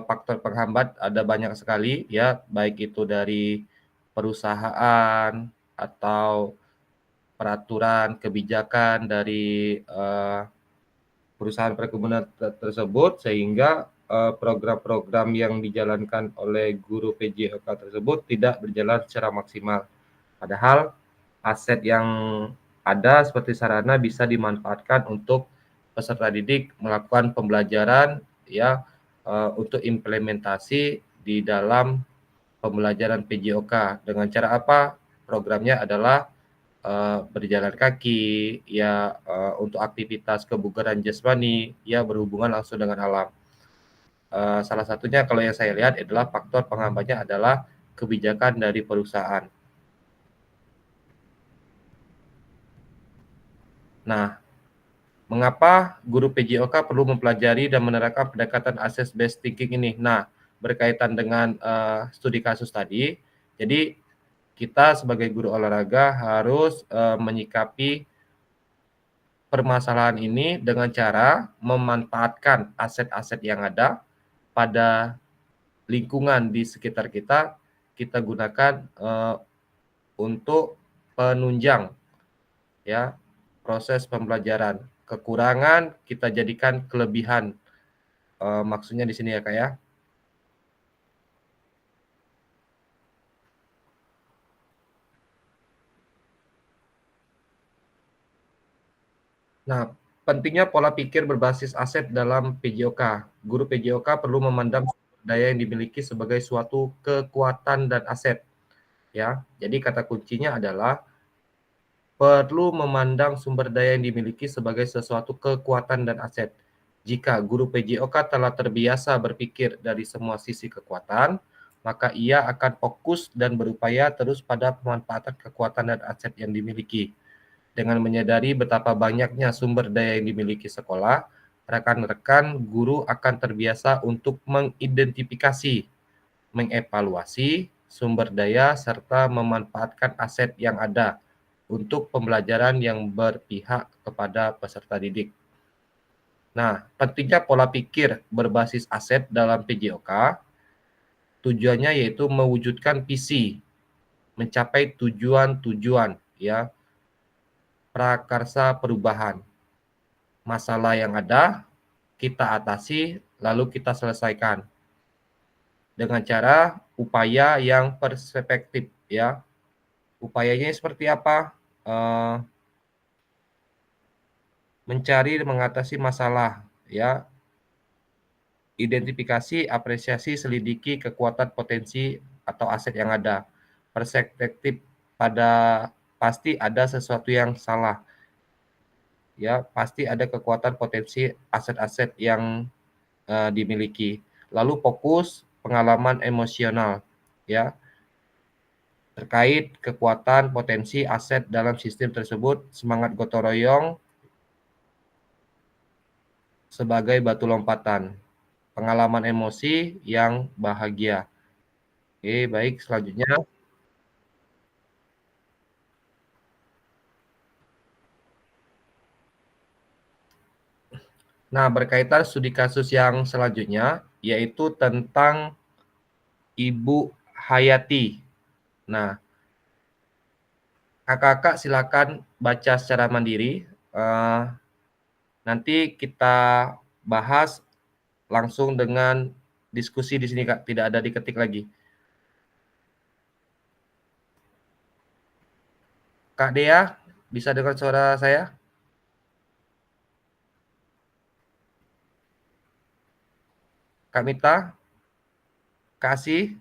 faktor penghambat ada banyak sekali ya, baik itu dari perusahaan atau peraturan kebijakan dari perusahaan perkebunan tersebut, sehingga program-program yang dijalankan oleh guru PJOK tersebut tidak berjalan secara maksimal. Padahal aset yang ada seperti sarana bisa dimanfaatkan untuk peserta didik melakukan pembelajaran ya untuk implementasi di dalam pembelajaran PJOK. Dengan cara apa? Programnya adalah berjalan kaki ya, untuk aktivitas kebugaran jasmani ya, berhubungan langsung dengan alam. Salah satunya kalau yang saya lihat adalah faktor penghambatnya adalah kebijakan dari perusahaan. Nah, mengapa guru PJOK perlu mempelajari dan menerapkan pendekatan assess based thinking ini? Nah, berkaitan dengan studi kasus tadi, jadi kita sebagai guru olahraga harus menyikapi permasalahan ini dengan cara memanfaatkan aset-aset yang ada pada lingkungan di sekitar kita, kita gunakan untuk penunjang ya proses pembelajaran. Kekurangan kita jadikan kelebihan. Maksudnya di sini ya Kak ya. Nah, pentingnya pola pikir berbasis aset dalam PJOK. Guru PJOK perlu memandang sumber daya yang dimiliki sebagai suatu kekuatan dan aset. Ya, jadi kata kuncinya adalah perlu memandang sumber daya yang dimiliki sebagai sesuatu kekuatan dan aset. Jika guru PJOK telah terbiasa berpikir dari semua sisi kekuatan, maka ia akan fokus dan berupaya terus pada pemanfaatan kekuatan dan aset yang dimiliki. Dengan menyadari betapa banyaknya sumber daya yang dimiliki sekolah, rekan-rekan guru akan terbiasa untuk mengidentifikasi, mengevaluasi sumber daya, serta memanfaatkan aset yang ada untuk pembelajaran yang berpihak kepada peserta didik. Nah, pentingnya pola pikir berbasis aset dalam PJOK, tujuannya yaitu mewujudkan visi, mencapai tujuan-tujuan, ya, prakarsa perubahan. Masalah yang ada, kita atasi, lalu kita selesaikan. Dengan cara upaya yang perspektif, ya. Upayanya seperti apa? Mencari dan mengatasi masalah, ya. Identifikasi, apresiasi, selidiki kekuatan, potensi atau aset yang ada. Perspektif pada pasti ada sesuatu yang salah. Ya, pasti ada kekuatan, potensi, aset-aset yang dimiliki. Lalu fokus pengalaman emosional, ya. Terkait kekuatan, potensi, aset dalam sistem tersebut, semangat gotong royong sebagai batu lompatan. Pengalaman emosi yang bahagia. Oke, baik, selanjutnya. Nah, berkaitan studi kasus yang selanjutnya, yaitu tentang Ibu Hayati. Nah, kakak-kakak silakan baca secara mandiri. Nanti kita bahas langsung dengan diskusi di sini, Kak. Tidak ada diketik lagi. Kak Dea, bisa dengar suara saya? Kak Mita? Kak Asih?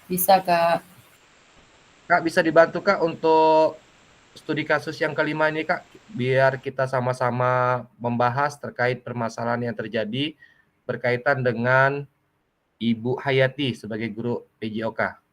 Bisa, Kak. Kak, bisa dibantu, Kak, untuk studi kasus yang kelima ini, Kak, biar kita sama-sama membahas terkait permasalahan yang terjadi berkaitan dengan Ibu Hayati sebagai guru PJOK.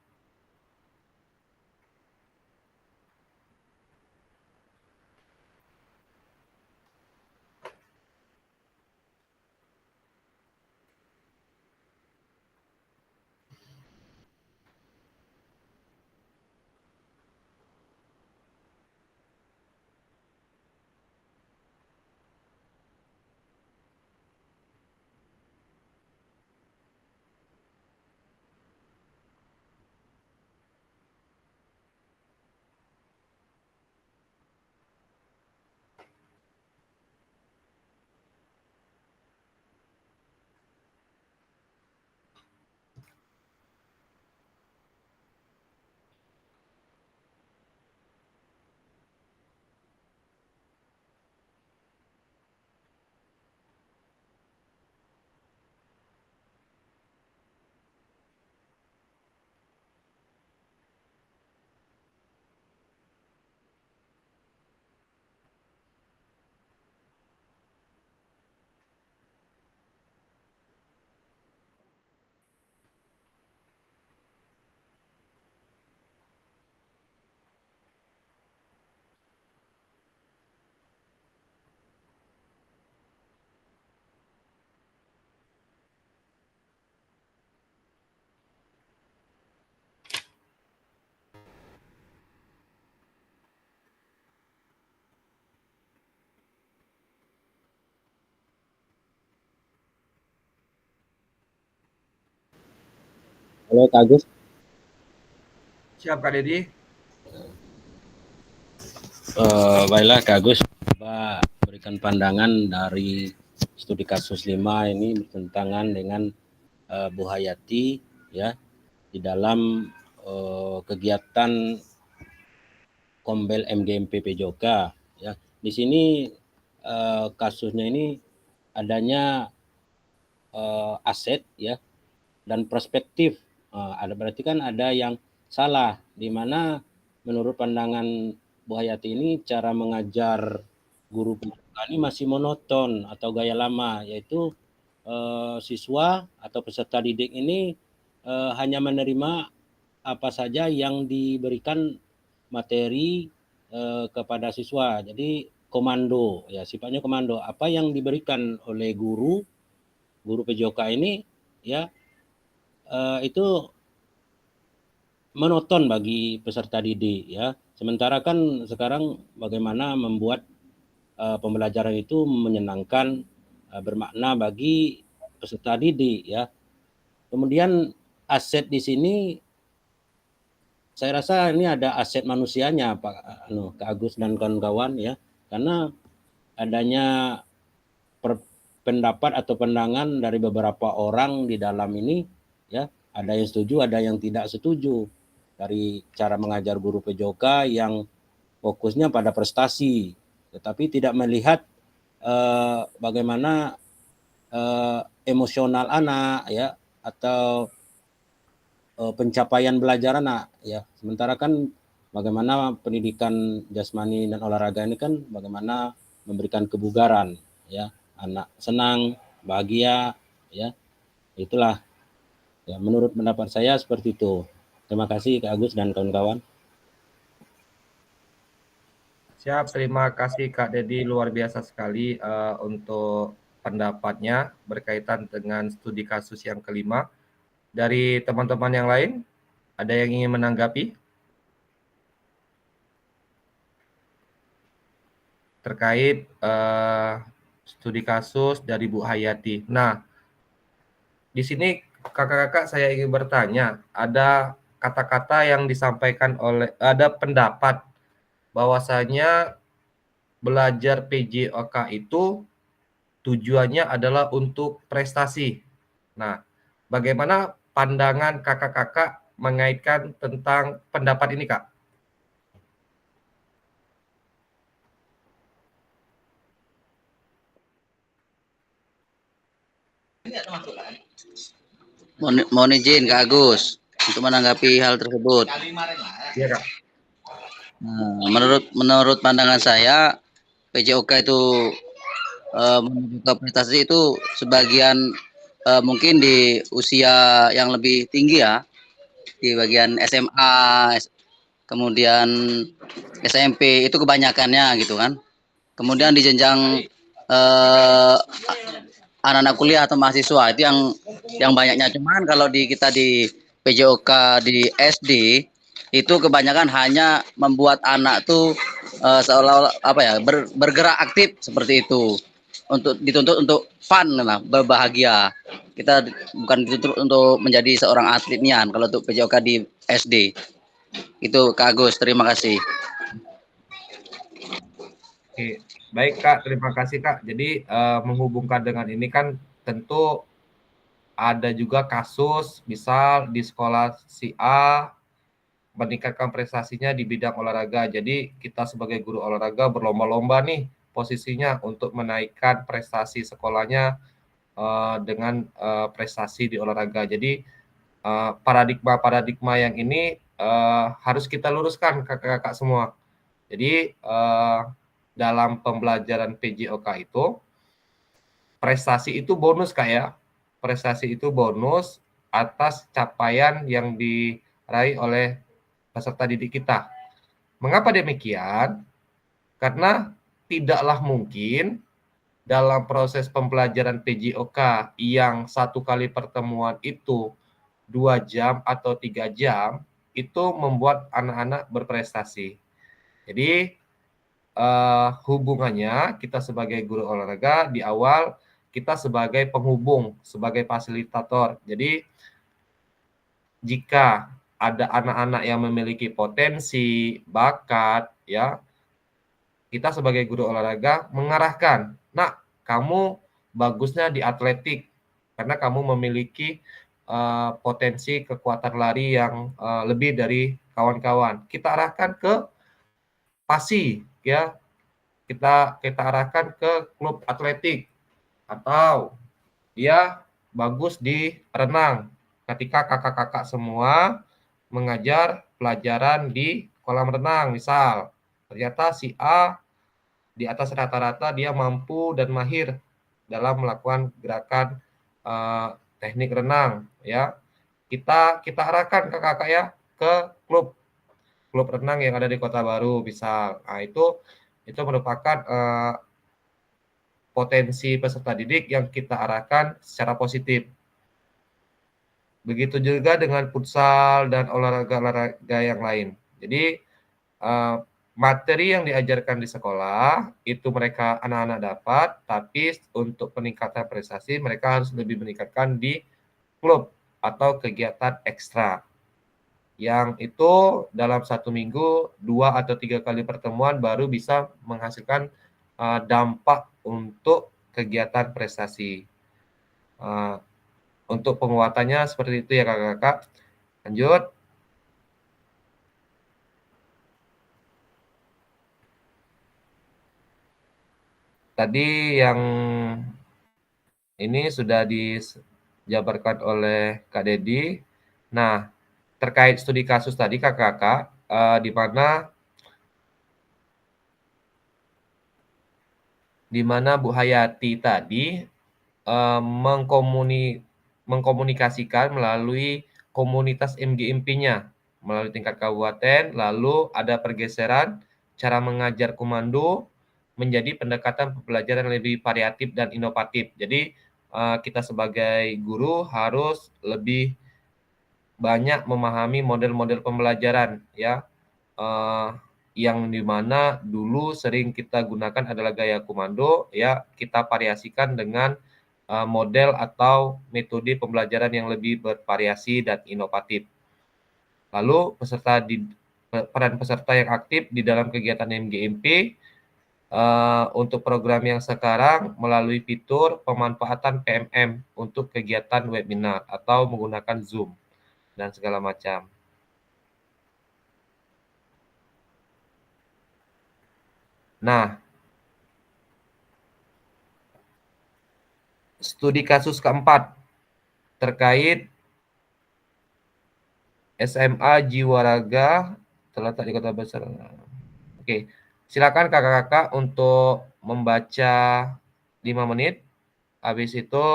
Halo Kak Agus. Siap, Kak Dedi? Baiklah Kak Agus, coba berikan pandangan dari studi kasus 5 ini bertentangan dengan Bu Hayati ya di dalam kegiatan Kombel MGMP PJOK ya. Di sini kasusnya ini adanya aset ya dan perspektif. Ada berarti kan ada yang salah di mana menurut pandangan Bu Hayati ini cara mengajar guru PJOK ini masih monoton atau gaya lama, yaitu siswa atau peserta didik ini hanya menerima apa saja yang diberikan materi kepada siswa. Jadi komando ya, sifatnya komando. Apa yang diberikan oleh guru PJOK ini ya itu monoton bagi peserta didik ya. Sementara kan sekarang bagaimana membuat pembelajaran itu menyenangkan, bermakna bagi peserta didik ya. Kemudian aset di sini saya rasa ini ada aset manusianya Pak Kak Agus dan kawan-kawan ya. Karena adanya pendapat atau pandangan dari beberapa orang di dalam ini ya, ada yang setuju, ada yang tidak setuju dari cara mengajar guru PJOK yang fokusnya pada prestasi, tetapi tidak melihat bagaimana emosional anak ya atau pencapaian belajar anak ya. Sementara kan bagaimana pendidikan jasmani dan olahraga ini kan bagaimana memberikan kebugaran ya, anak senang, bahagia ya. Itulah ya, menurut pendapat saya seperti itu. Terima kasih Kak Agus dan kawan-kawan. Siap, terima kasih Kak Dedi, luar biasa sekali untuk pendapatnya berkaitan dengan studi kasus yang kelima. Dari teman-teman yang lain, ada yang ingin menanggapi? terkait studi kasus dari Bu Hayati. Nah, di sini kakak-kakak saya ingin bertanya, ada kata-kata yang disampaikan ada pendapat bahwasanya belajar PJOK itu tujuannya adalah untuk prestasi. Nah, bagaimana pandangan kakak-kakak mengaitkan tentang pendapat ini, Kak? Mohon izin Kak Agus untuk menanggapi hal tersebut. Iya, Kak. Nah, menurut pandangan saya, PJOK itu menuju ke prestasi itu sebagian mungkin di usia yang lebih tinggi ya, di bagian SMA, kemudian SMP itu kebanyakannya gitu kan. Kemudian di jenjang anak-anak kuliah atau mahasiswa itu yang banyaknya. Cuman kalau kita di PJOK di SD itu kebanyakan hanya membuat anak tuh seolah-olah apa ya bergerak aktif seperti itu, untuk dituntut untuk fun lah, berbahagia. Kita bukan dituntut untuk menjadi seorang atlet nian kalau untuk PJOK di SD. Itu Kak Agus, terima kasih. Oke, baik Kak, terima kasih Kak. Jadi menghubungkan dengan ini kan tentu ada juga kasus misal di sekolah si A meningkatkan prestasinya di bidang olahraga. Jadi kita sebagai guru olahraga berlomba-lomba nih posisinya untuk menaikkan prestasi sekolahnya dengan prestasi di olahraga. Jadi paradigma yang ini harus kita luruskan kakak-kakak semua. Jadi dalam pembelajaran PJOK itu prestasi itu bonus Kak ya. Prestasi itu bonus atas capaian yang diraih oleh peserta didik kita. Mengapa demikian? Karena tidaklah mungkin dalam proses pembelajaran PJOK yang 1 kali pertemuan itu 2 jam atau 3 jam itu membuat anak-anak berprestasi. Jadi hubungannya kita sebagai guru olahraga di awal kita sebagai penghubung, sebagai fasilitator. Jadi jika ada anak-anak yang memiliki potensi, bakat, ya, kita sebagai guru olahraga mengarahkan, nak, kamu bagusnya di atletik karena kamu memiliki potensi kekuatan lari yang lebih dari kawan-kawan. Kita arahkan ke PASI, ya, kita arahkan ke klub atletik, atau dia bagus di renang ketika kakak-kakak semua mengajar pelajaran di kolam renang misal, ternyata si A di atas rata-rata dia mampu dan mahir dalam melakukan gerakan teknik renang, ya, kita arahkan kakak-kakak ya ke klub renang yang ada di Kota Baru misal. Nah, itu merupakan potensi peserta didik yang kita arahkan secara positif. Begitu juga dengan futsal dan olahraga yang lain. Jadi materi yang diajarkan di sekolah itu mereka anak-anak dapat, tapi untuk peningkatan prestasi mereka harus lebih meningkatkan di klub atau kegiatan ekstra. Yang itu dalam 1 minggu 2 atau 3 kali pertemuan baru bisa menghasilkan dampak untuk kegiatan prestasi. Untuk penguatannya seperti itu ya kakak-kakak. Lanjut. Tadi yang ini sudah dijabarkan oleh Kak Dedi. Nah, terkait studi kasus tadi kakak-kakak, di mana Bu Hayati tadi mengkomunikasikan melalui komunitas MGMP-nya melalui tingkat kabupaten, lalu ada pergeseran cara mengajar komando menjadi pendekatan pembelajaran lebih variatif dan inovatif. Jadi kita sebagai guru harus lebih banyak memahami model-model pembelajaran, ya, yang dimana dulu sering kita gunakan adalah gaya komando, ya kita variasikan dengan model atau metode pembelajaran yang lebih bervariasi dan inovatif. Lalu peran peserta yang aktif di dalam kegiatan MGMP untuk program yang sekarang melalui fitur pemanfaatan PMM untuk kegiatan webinar atau menggunakan Zoom dan segala macam. Nah, studi kasus keempat terkait SMA Jiwaraga terletak di Kota Besar. Oke, silakan kakak-kakak untuk membaca 5 menit. Habis itu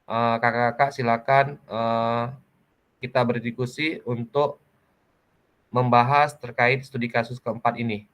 kakak-kakak silakan kita berdiskusi untuk membahas terkait studi kasus keempat ini.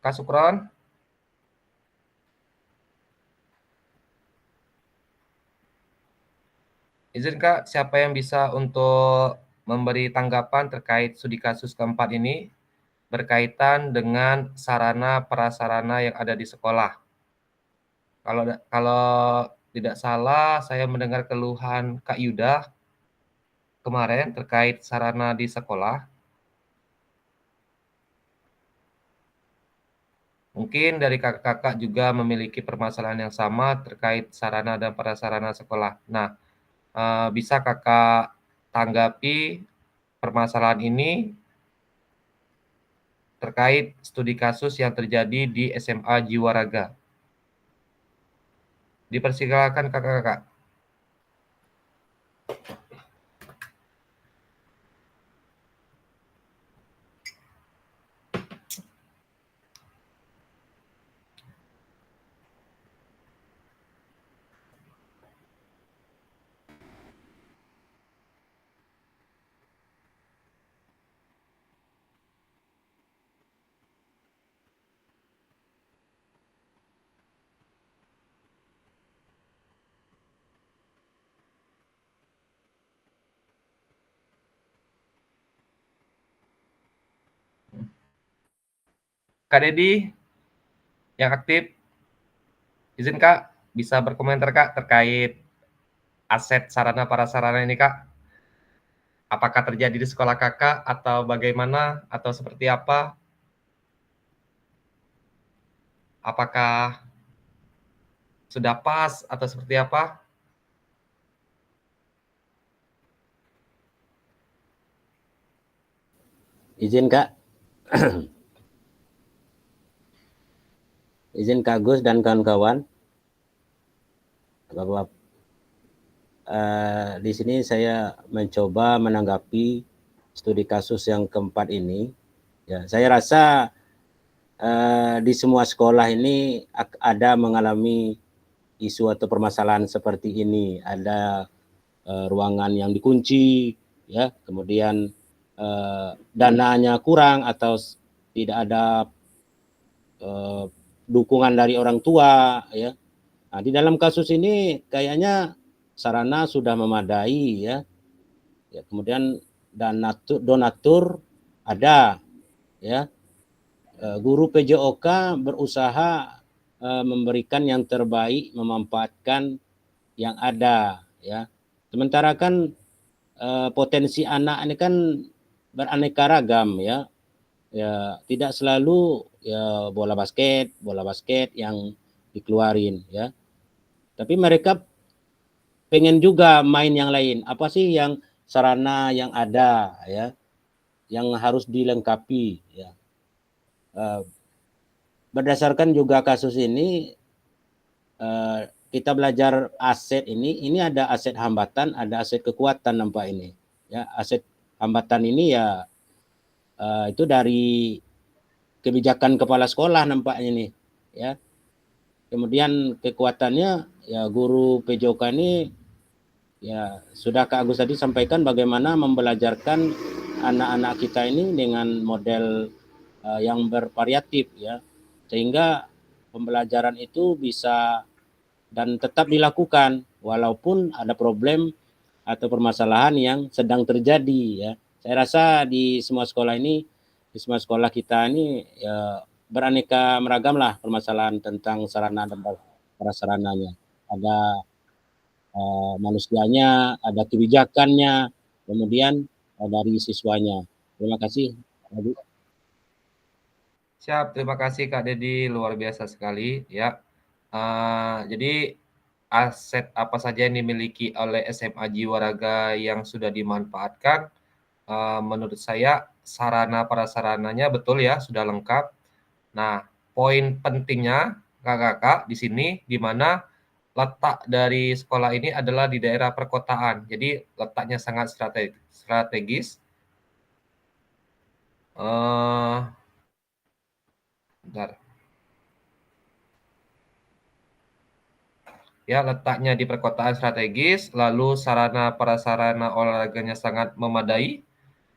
Kak Sukron, izin Kak, siapa yang bisa untuk memberi tanggapan terkait studi kasus keempat ini berkaitan dengan sarana prasarana yang ada di sekolah? Kalau tidak salah, saya mendengar keluhan Kak Yuda kemarin terkait sarana di sekolah. Mungkin dari kakak-kakak juga memiliki permasalahan yang sama terkait sarana dan prasarana sekolah. Nah, bisa kakak tanggapi permasalahan ini terkait studi kasus yang terjadi di SMA Jiwaraga. Dipersilakan kakak-kakak. Kak Dedi yang aktif, izin Kak bisa berkomentar Kak terkait aset sarana prasarana ini Kak. Apakah terjadi di sekolah kakak atau bagaimana atau seperti apa? Apakah sudah pas atau seperti apa? Izin Kak, izin Kak Gus dan kawan-kawan. Bapak, di sini saya mencoba menanggapi studi kasus yang keempat ini. Ya, saya rasa di semua sekolah ini ada mengalami isu atau permasalahan seperti ini. Ada ruangan yang dikunci, ya, kemudian dananya kurang atau tidak ada dukungan dari orang tua, ya. Nah, di dalam kasus ini kayaknya sarana sudah memadai, ya. Ya, kemudian donatur ada, ya. Guru PJOK berusaha memberikan yang terbaik, memanfaatkan yang ada, ya. Sementara kan potensi anak ini kan beraneka ragam, ya. Ya, tidak selalu ya bola basket yang dikeluarin, ya. Tapi mereka pengen juga main yang lain. Apa sih yang sarana yang ada, ya, yang harus dilengkapi, ya. Berdasarkan juga kasus ini, kita belajar aset ini ada aset hambatan, ada aset kekuatan nampak ini. Ya, aset hambatan ini ya itu dari kebijakan kepala sekolah nampaknya nih, ya. Kemudian kekuatannya ya guru PJOK ini ya sudah Kak Agus tadi sampaikan bagaimana membelajarkan anak-anak kita ini dengan model yang bervariatif, ya, sehingga pembelajaran itu bisa dan tetap dilakukan walaupun ada problem atau permasalahan yang sedang terjadi, ya. Saya rasa di semua sekolah ini, di semua sekolah kita ini ya, beraneka meragam lah permasalahan tentang sarana dan prasarananya. Ada manusianya, ada kebijakannya, kemudian dari siswanya. Terima kasih. Siap, terima kasih Kak Dedi, luar biasa sekali, ya. Jadi aset apa saja yang dimiliki oleh SMA Jiwaraga yang sudah dimanfaatkan, menurut saya sarana prasarananya betul ya, sudah lengkap. Nah, poin pentingnya Kakak di sini di mana letak dari sekolah ini adalah di daerah perkotaan. Jadi letaknya sangat strategis. Bentar. Ya, letaknya di perkotaan strategis, lalu sarana prasarana olahraganya sangat memadai,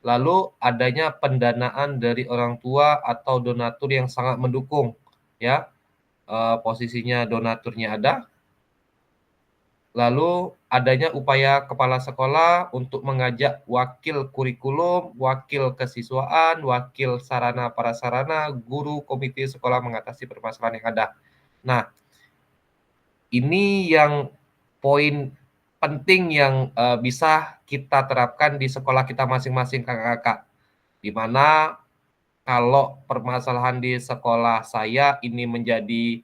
lalu adanya pendanaan dari orang tua atau donatur yang sangat mendukung, ya. Posisinya donaturnya ada, lalu adanya upaya kepala sekolah untuk mengajak wakil kurikulum, wakil kesiswaan, wakil sarana prasarana, guru komite sekolah mengatasi permasalahan yang ada. Nah, ini yang poin penting yang bisa kita terapkan di sekolah kita masing-masing kakak-kakak. Di mana kalau permasalahan di sekolah saya ini menjadi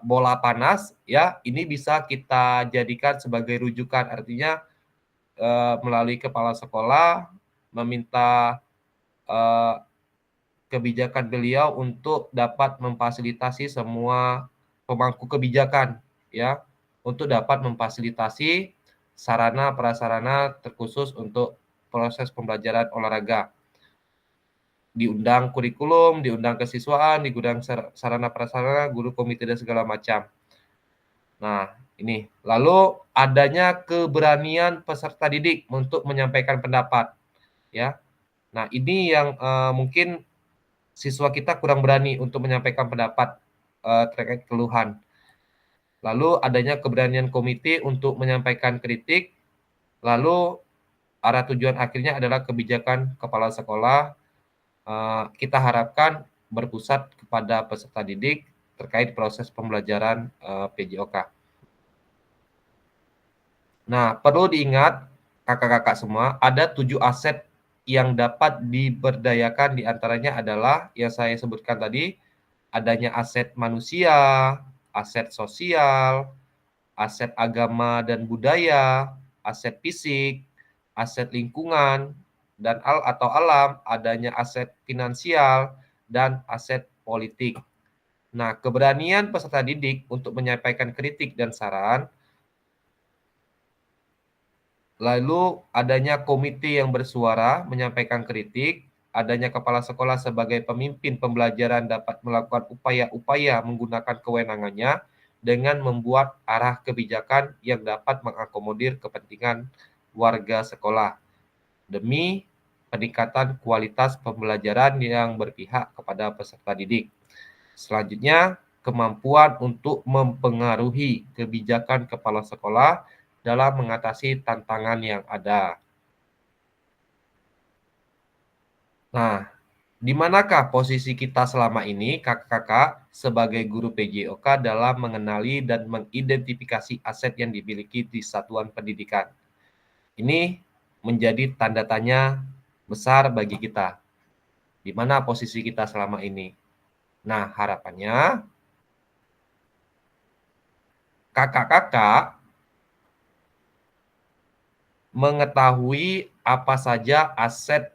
bola panas, ya, ini bisa kita jadikan sebagai rujukan. Artinya melalui kepala sekolah meminta kebijakan beliau untuk dapat memfasilitasi semua pemangku kebijakan, ya, untuk dapat memfasilitasi sarana prasarana terkhusus untuk proses pembelajaran olahraga. Diundang kurikulum, diundang kesiswaan, diundang sarana prasarana, guru komite dan segala macam. Nah, ini. Lalu adanya keberanian peserta didik untuk menyampaikan pendapat, ya. Nah, ini yang mungkin siswa kita kurang berani untuk menyampaikan pendapat terkait keluhan. Lalu adanya keberanian komite untuk menyampaikan kritik, lalu arah tujuan akhirnya adalah kebijakan kepala sekolah. Kita harapkan berpusat kepada peserta didik terkait proses pembelajaran PJOK. Nah, perlu diingat kakak-kakak semua, ada 7 aset yang dapat diberdayakan, diantaranya adalah yang saya sebutkan tadi, adanya aset manusia, aset sosial, aset agama dan budaya, aset fisik, aset lingkungan, dan atau alam, adanya aset finansial, dan aset politik. Nah, keberanian peserta didik untuk menyampaikan kritik dan saran, lalu adanya komite yang bersuara menyampaikan kritik, adanya kepala sekolah sebagai pemimpin pembelajaran dapat melakukan upaya-upaya menggunakan kewenangannya dengan membuat arah kebijakan yang dapat mengakomodir kepentingan warga sekolah demi peningkatan kualitas pembelajaran yang berpihak kepada peserta didik. Selanjutnya, kemampuan untuk mempengaruhi kebijakan kepala sekolah dalam mengatasi tantangan yang ada. Nah, di manakah posisi kita selama ini, kakak-kakak, sebagai guru PJOK dalam mengenali dan mengidentifikasi aset yang dimiliki di satuan pendidikan? Ini menjadi tanda tanya besar bagi kita. Di mana posisi kita selama ini? Nah, harapannya kakak-kakak mengetahui apa saja aset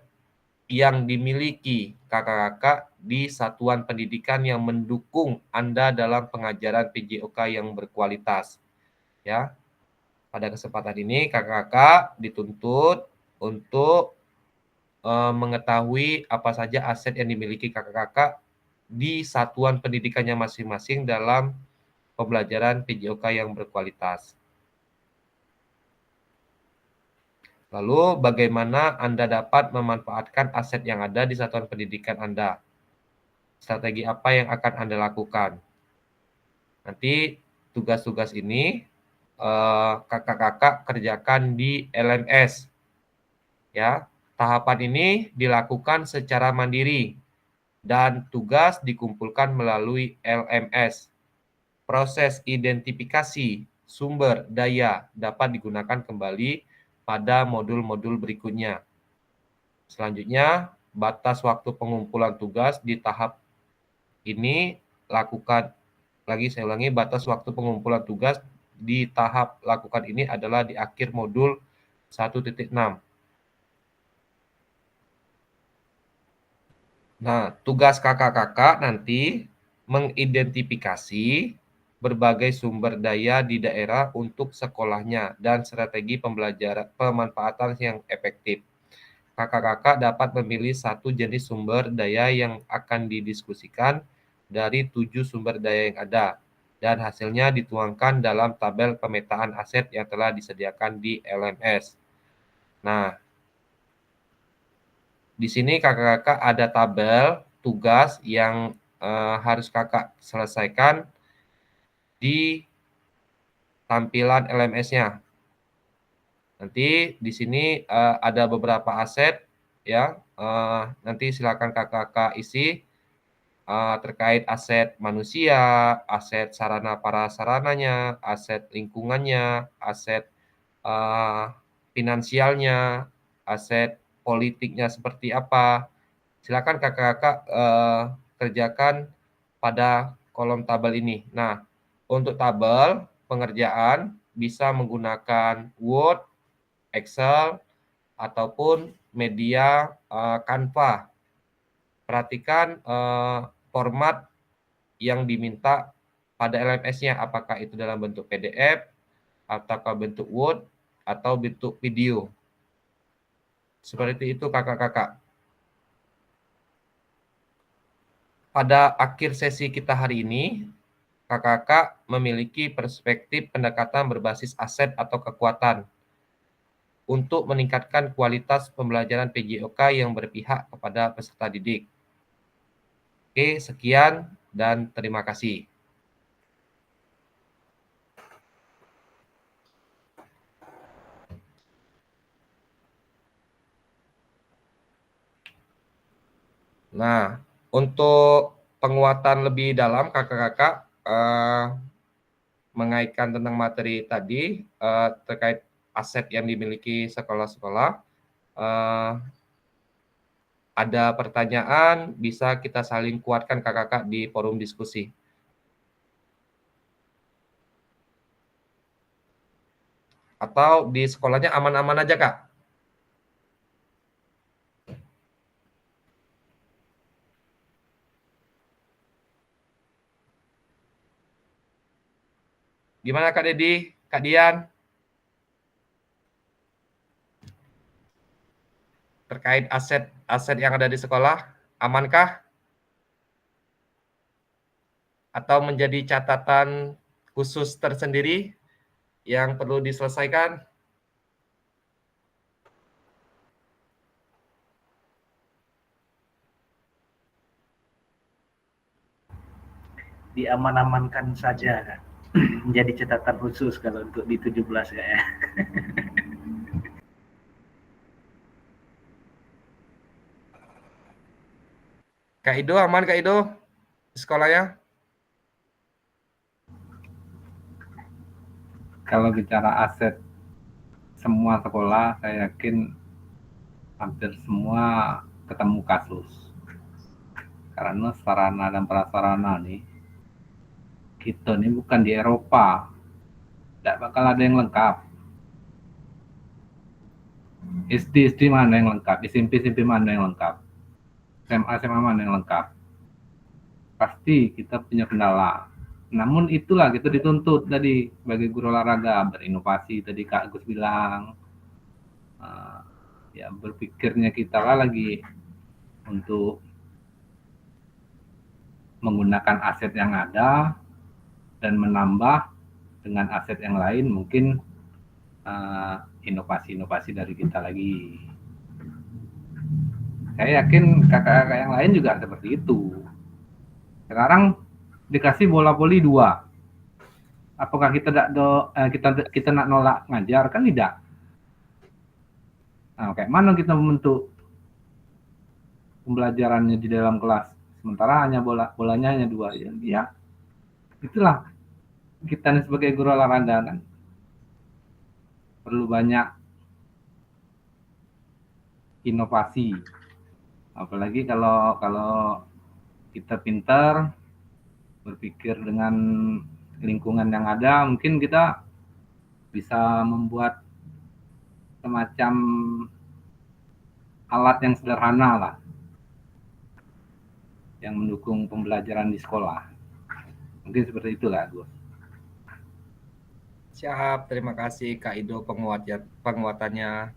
yang dimiliki kakak-kakak di satuan pendidikan yang mendukung Anda dalam pengajaran PJOK yang berkualitas. Ya, pada kesempatan ini kakak-kakak dituntut untuk mengetahui apa saja aset yang dimiliki kakak-kakak di satuan pendidikannya masing-masing dalam pembelajaran PJOK yang berkualitas. Lalu bagaimana Anda dapat memanfaatkan aset yang ada di satuan pendidikan Anda? Strategi apa yang akan Anda lakukan? Nanti tugas-tugas ini kakak-kakak kerjakan di LMS. Ya, tahapan ini dilakukan secara mandiri dan tugas dikumpulkan melalui LMS. Proses identifikasi sumber daya dapat digunakan kembali pada modul-modul berikutnya. Selanjutnya, batas waktu pengumpulan tugas di tahap ini lakukan, saya ulangi, batas waktu pengumpulan tugas di tahap lakukan ini adalah di akhir modul 1.6. Nah, tugas kakak-kakak nanti mengidentifikasi berbagai sumber daya di daerah untuk sekolahnya dan strategi pembelajaran pemanfaatan yang efektif. Kakak-kakak dapat memilih satu jenis sumber daya yang akan didiskusikan dari 7 sumber daya yang ada dan hasilnya dituangkan dalam tabel pemetaan aset yang telah disediakan di LMS. Nah, di sini kakak-kakak ada tabel tugas yang harus kakak selesaikan di tampilan LMS-nya. Nanti di sini ada beberapa aset ya. Nanti silakan kakak-kakak isi terkait aset manusia, aset sarana prasarananya, aset lingkungannya, aset finansialnya, aset politiknya seperti apa. Silakan kakak-kakak kerjakan pada kolom tabel ini. Nah, untuk tabel pengerjaan bisa menggunakan Word, Excel, ataupun media Canva. Perhatikan format yang diminta pada LMS-nya, apakah itu dalam bentuk PDF, ataukah bentuk Word, atau bentuk video. Seperti itu kakak-kakak. Pada akhir sesi kita hari ini, kakak-kakak memiliki perspektif pendekatan berbasis aset atau kekuatan untuk meningkatkan kualitas pembelajaran PJOK yang berpihak kepada peserta didik. Oke, sekian dan terima kasih. Nah, untuk penguatan lebih dalam kakak-kakak mengaitkan tentang materi tadi terkait aset yang dimiliki sekolah-sekolah. Ada pertanyaan, bisa kita saling kuatkan kakak-kakak di forum diskusi. Atau di sekolahnya aman-aman aja, Kak? Gimana Kak Dedi, Kak Dian? Terkait aset yang ada di sekolah, amankah? Atau menjadi catatan khusus tersendiri yang perlu diselesaikan? Diaman-amankan saja kan. Menjadi catatan khusus kalau untuk di 17 kayak. Kak Ido aman Kak Ido di sekolahnya? Kalau bicara aset semua sekolah, saya yakin hampir semua ketemu kasus. Karena sarana dan prasarana nih, kita nih bukan di Eropa, tidak bakal ada yang lengkap. SD mana yang lengkap, SMP mana yang lengkap, SMA mana yang lengkap. Pasti kita punya kendala. Namun itulah kita dituntut tadi sebagai guru olahraga berinovasi, tadi Kak Agus bilang, ya berpikirnya kita lah lagi untuk menggunakan aset yang ada dan menambah dengan aset yang lain, mungkin inovasi-inovasi dari kita lagi. Saya yakin kakak-kakak yang lain juga seperti itu. Sekarang dikasih bola voli 2. Apakah kita kita nak nolak ngajar? Kan tidak. Nah, kayak mana kita membentuk pembelajarannya di dalam kelas? Sementara hanya bolanya hanya 2. Ya, itulah kita nih sebagai guru olahraga kan perlu banyak inovasi. Apalagi kalau kita pintar berpikir dengan lingkungan yang ada, mungkin kita bisa membuat semacam alat yang sederhana lah yang mendukung pembelajaran di sekolah. Mungkin seperti itulah, Gus. Siap, terima kasih Kak Ido penguatannya.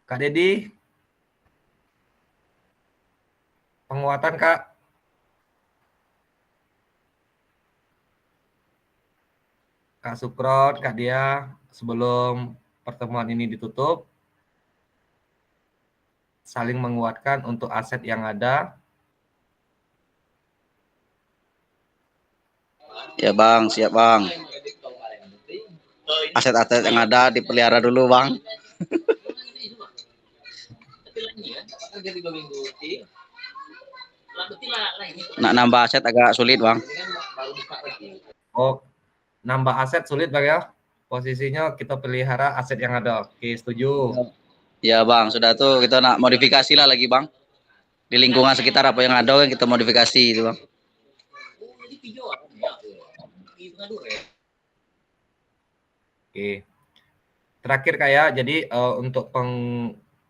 Kak Dedi, penguatan Kak. Kak Sukrot, Kak Dia, sebelum pertemuan ini ditutup, saling menguatkan untuk aset yang ada. Ya Bang, siap Bang. Aset-aset yang ada dipelihara dulu Bang. Nak nambah aset agak sulit Bang. Oh, nambah aset sulit Bang ya? Posisinya kita pelihara aset yang ada. Oke, setuju. Ya Bang, sudah tuh kita nak modifikasi lah lagi Bang. Di lingkungan sekitar apa yang ada kan kita modifikasi itu Bang. Oke. Terakhir kayak jadi untuk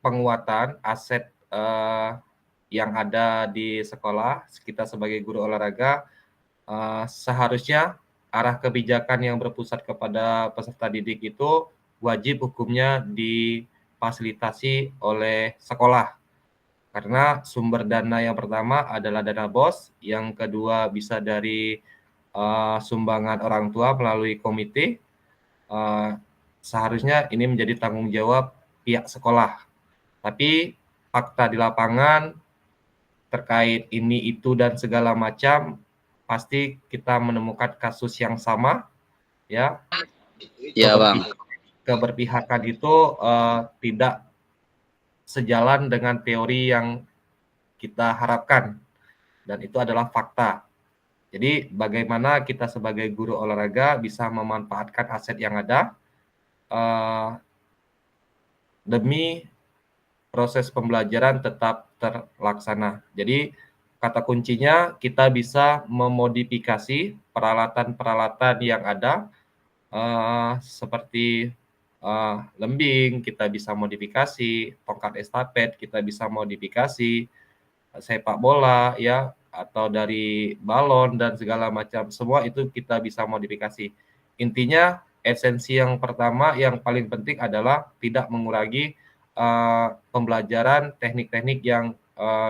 penguatan aset yang ada di sekolah, kita sebagai guru olahraga seharusnya arah kebijakan yang berpusat kepada peserta didik itu wajib hukumnya difasilitasi oleh sekolah. Karena sumber dana yang pertama adalah dana BOS, yang kedua bisa dari sumbangan orang tua melalui komite. Seharusnya ini menjadi tanggung jawab pihak sekolah. Tapi fakta di lapangan terkait ini, itu, dan segala macam, pasti kita menemukan kasus yang sama, ya. Iya Bang. Keberpihakan itu tidak sejalan dengan teori yang kita harapkan, dan itu adalah fakta. Jadi bagaimana kita sebagai guru olahraga bisa memanfaatkan aset yang ada demi proses pembelajaran tetap terlaksana. Jadi kata kuncinya kita bisa memodifikasi peralatan-peralatan yang ada seperti lembing kita bisa modifikasi, tongkat estafet kita bisa modifikasi, sepak bola ya atau dari balon dan segala macam semua itu kita bisa modifikasi. Intinya esensi yang pertama yang paling penting adalah tidak mengurangi pembelajaran teknik-teknik yang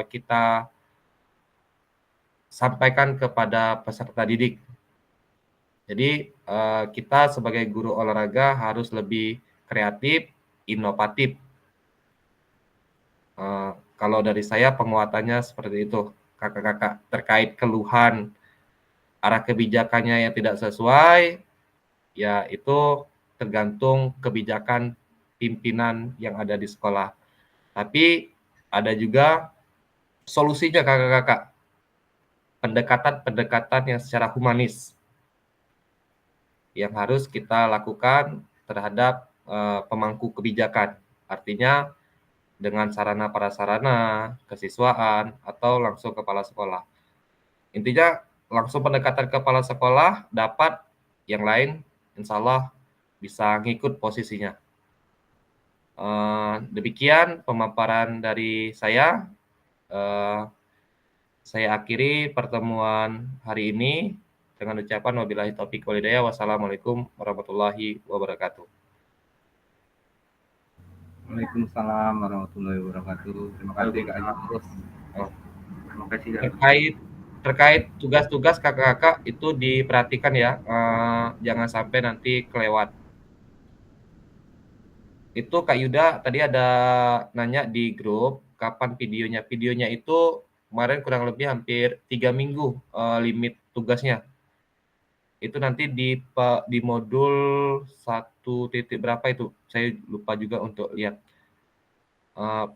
kita sampaikan kepada peserta didik. Jadi kita sebagai guru olahraga harus lebih kreatif, inovatif. Kalau dari saya penguatannya seperti itu, kakak-kakak, terkait keluhan arah kebijakannya yang tidak sesuai, ya itu tergantung kebijakan pimpinan yang ada di sekolah. Tapi ada juga solusinya kakak-kakak, pendekatan-pendekatan yang secara humanis yang harus kita lakukan terhadap pemangku kebijakan. Artinya dengan sarana prasarana, kesiswaan, atau langsung kepala sekolah. Intinya langsung pendekatan kepala sekolah dapat, yang lain insya Allah bisa ngikut posisinya. Demikian pemaparan dari saya. Saya akhiri pertemuan hari ini dengan ucapan wabillahi taufiq wal hidayah. Wassalamualaikum warahmatullahi wabarakatuh. Waalaikumsalam warahmatullahi wabarakatuh. Terima kasih Kak Agus. Terima kasih Kak. Terkait tugas-tugas kakak-kakak itu diperhatikan ya, jangan sampai nanti kelewat. Itu Kak Yuda tadi ada nanya di grup kapan videonya. Videonya itu kemarin kurang lebih hampir 3 minggu limit tugasnya. Itu nanti di modul 1 titik berapa itu, saya lupa juga untuk lihat.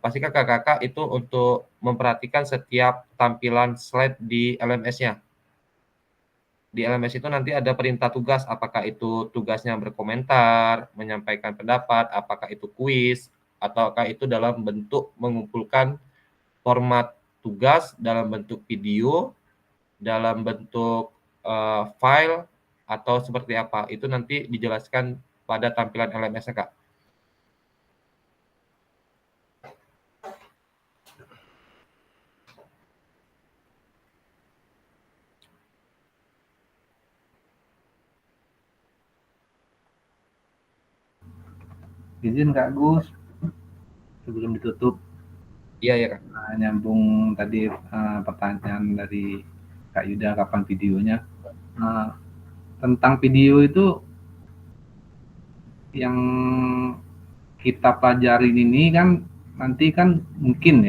Pastikan kakak-kakak itu untuk memperhatikan setiap tampilan slide di LMS-nya. Di LMS itu nanti ada perintah tugas, apakah itu tugasnya berkomentar, menyampaikan pendapat, apakah itu kuis, ataukah itu dalam bentuk mengumpulkan format tugas dalam bentuk video, dalam bentuk file, atau seperti apa. Itu nanti dijelaskan pada tampilan LMS-nya, Kak. Izin Kak Gus, sebelum ditutup, Iya, ya Kak. nyambung tadi pertanyaan dari Kak Yuda kapan videonya. Tentang video itu yang kita pelajarin ini kan nanti kan mungkin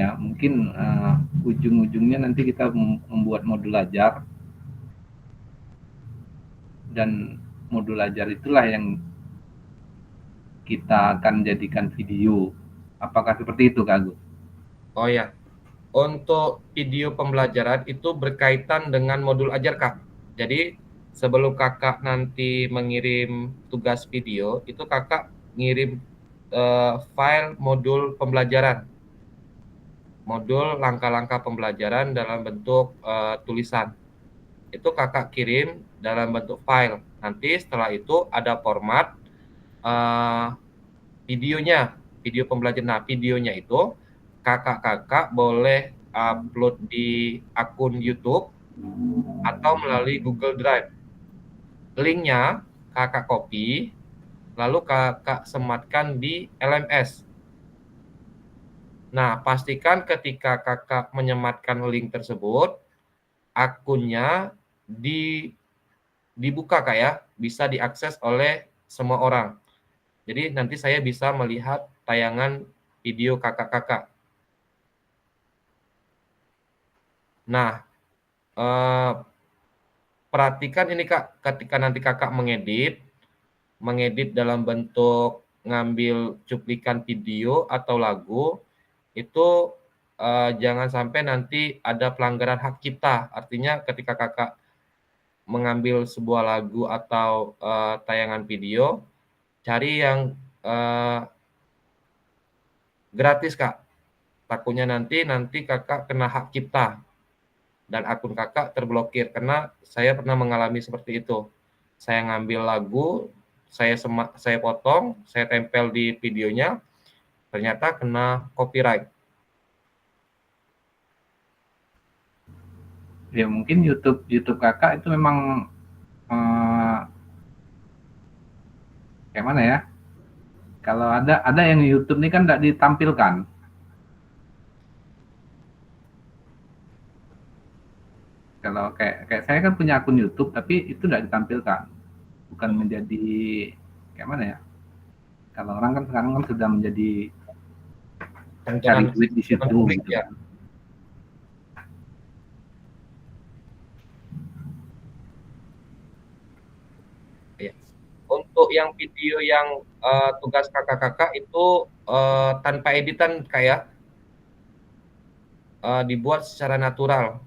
ujung-ujungnya nanti kita membuat modul ajar, dan modul ajar itulah yang kita akan jadikan video. Apakah seperti itu Kak Agus? Oh ya, untuk video pembelajaran itu berkaitan dengan modul ajar Kak. Jadi sebelum kakak nanti mengirim tugas video, itu kakak ngirim file modul pembelajaran. Modul langkah-langkah pembelajaran dalam bentuk tulisan. Itu kakak kirim dalam bentuk file. Nanti setelah itu ada format videonya, video pembelajaran. Nah, videonya itu kakak-kakak boleh upload di akun YouTube atau melalui Google Drive. Linknya kakak copy, lalu kakak sematkan di LMS. Nah, pastikan ketika kakak menyematkan link tersebut, akunnya dibuka Kak ya, bisa diakses oleh semua orang. Jadi nanti saya bisa melihat tayangan video kakak-kakak. Nah, perhatikan ini Kak, ketika nanti kakak mengedit dalam bentuk ngambil cuplikan video atau lagu, itu jangan sampai nanti ada pelanggaran hak cipta. Artinya ketika kakak mengambil sebuah lagu atau tayangan video, cari yang gratis, Kak. Takutnya nanti Kakak kena hak cipta dan akun Kakak terblokir, karena saya pernah mengalami seperti itu. Saya ngambil lagu, saya potong, saya tempel di videonya, ternyata kena copyright. Ya mungkin YouTube Kakak itu memang kayak mana ya? Kalau ada yang YouTube ini kan tidak ditampilkan. Kalau kayak saya kan punya akun YouTube tapi itu tidak ditampilkan. Bukan menjadi kayak mana ya? Kalau orang kan sekarang kan sudah menjadi cari duit di situ publik, gitu ya. kan. Untuk yang video yang tugas kakak-kakak itu tanpa editan kayak dibuat secara natural.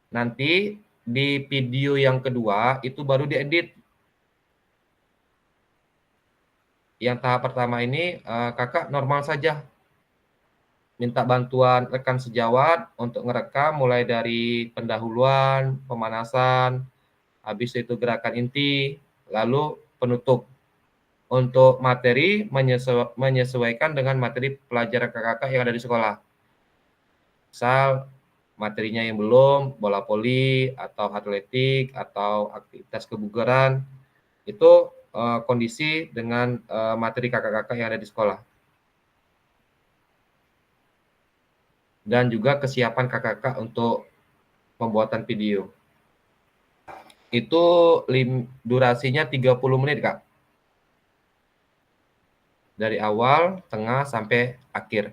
Nanti di video yang kedua itu baru diedit. Yang tahap pertama ini kakak normal saja. Minta bantuan rekan sejawat untuk ngerekam mulai dari pendahuluan, pemanasan, habis itu gerakan inti, lalu penutup. Untuk materi menyesuaikan dengan materi pelajaran kakak yang ada di sekolah. Misal materinya yang belum, bola voli atau atletik atau aktivitas kebugaran, itu kondisi dengan materi kakak-kakak yang ada di sekolah. Dan juga kesiapan kakak-kakak untuk pembuatan video. Itu durasinya 30 menit, Kak. Dari awal, tengah, sampai akhir.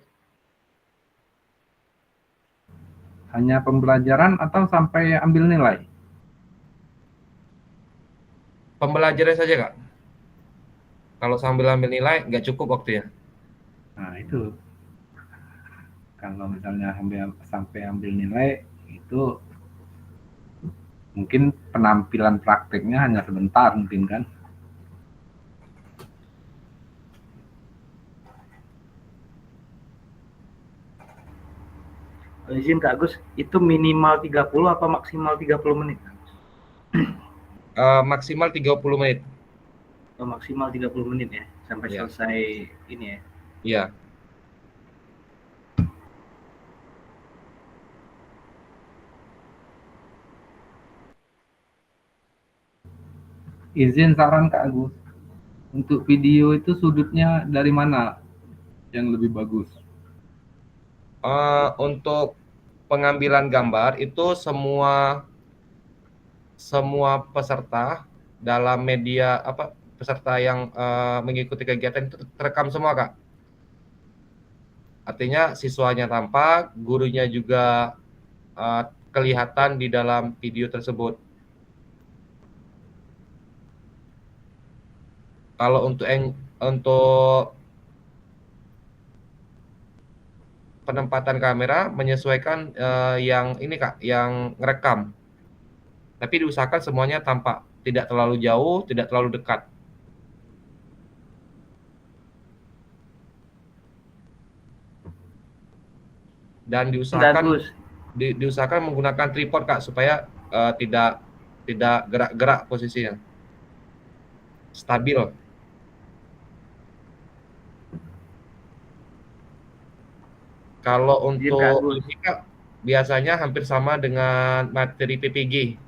Hanya pembelajaran atau sampai ambil nilai? Pembelajaran saja, Kak. Kalau sambil ambil nilai, nggak cukup waktunya. Nah itu. Kalau misalnya sampai ambil nilai, itu mungkin penampilan prakteknya hanya sebentar mungkin kan? Izin Kak Agus, itu minimal 30 apa maksimal 30 menit? Maksimal 30 menit. Oh, maksimal 30 menit ya, sampai Ya. selesai ini ya. Iya. Izin saran Kak Agus, untuk video itu sudutnya dari mana yang lebih bagus? Untuk pengambilan gambar itu semua peserta dalam media peserta yang mengikuti kegiatan itu terekam semua, Kak. Artinya siswanya tampak, gurunya juga kelihatan di dalam video tersebut. Kalau untuk penempatan kamera menyesuaikan yang ini, Kak, yang ngerekam. Tapi diusahakan semuanya tampak, tidak terlalu jauh, tidak terlalu dekat. Dan diusahakan menggunakan tripod, Kak, supaya tidak gerak-gerak posisinya. Stabil. Kalau untuk fisika biasanya hampir sama dengan materi PPG.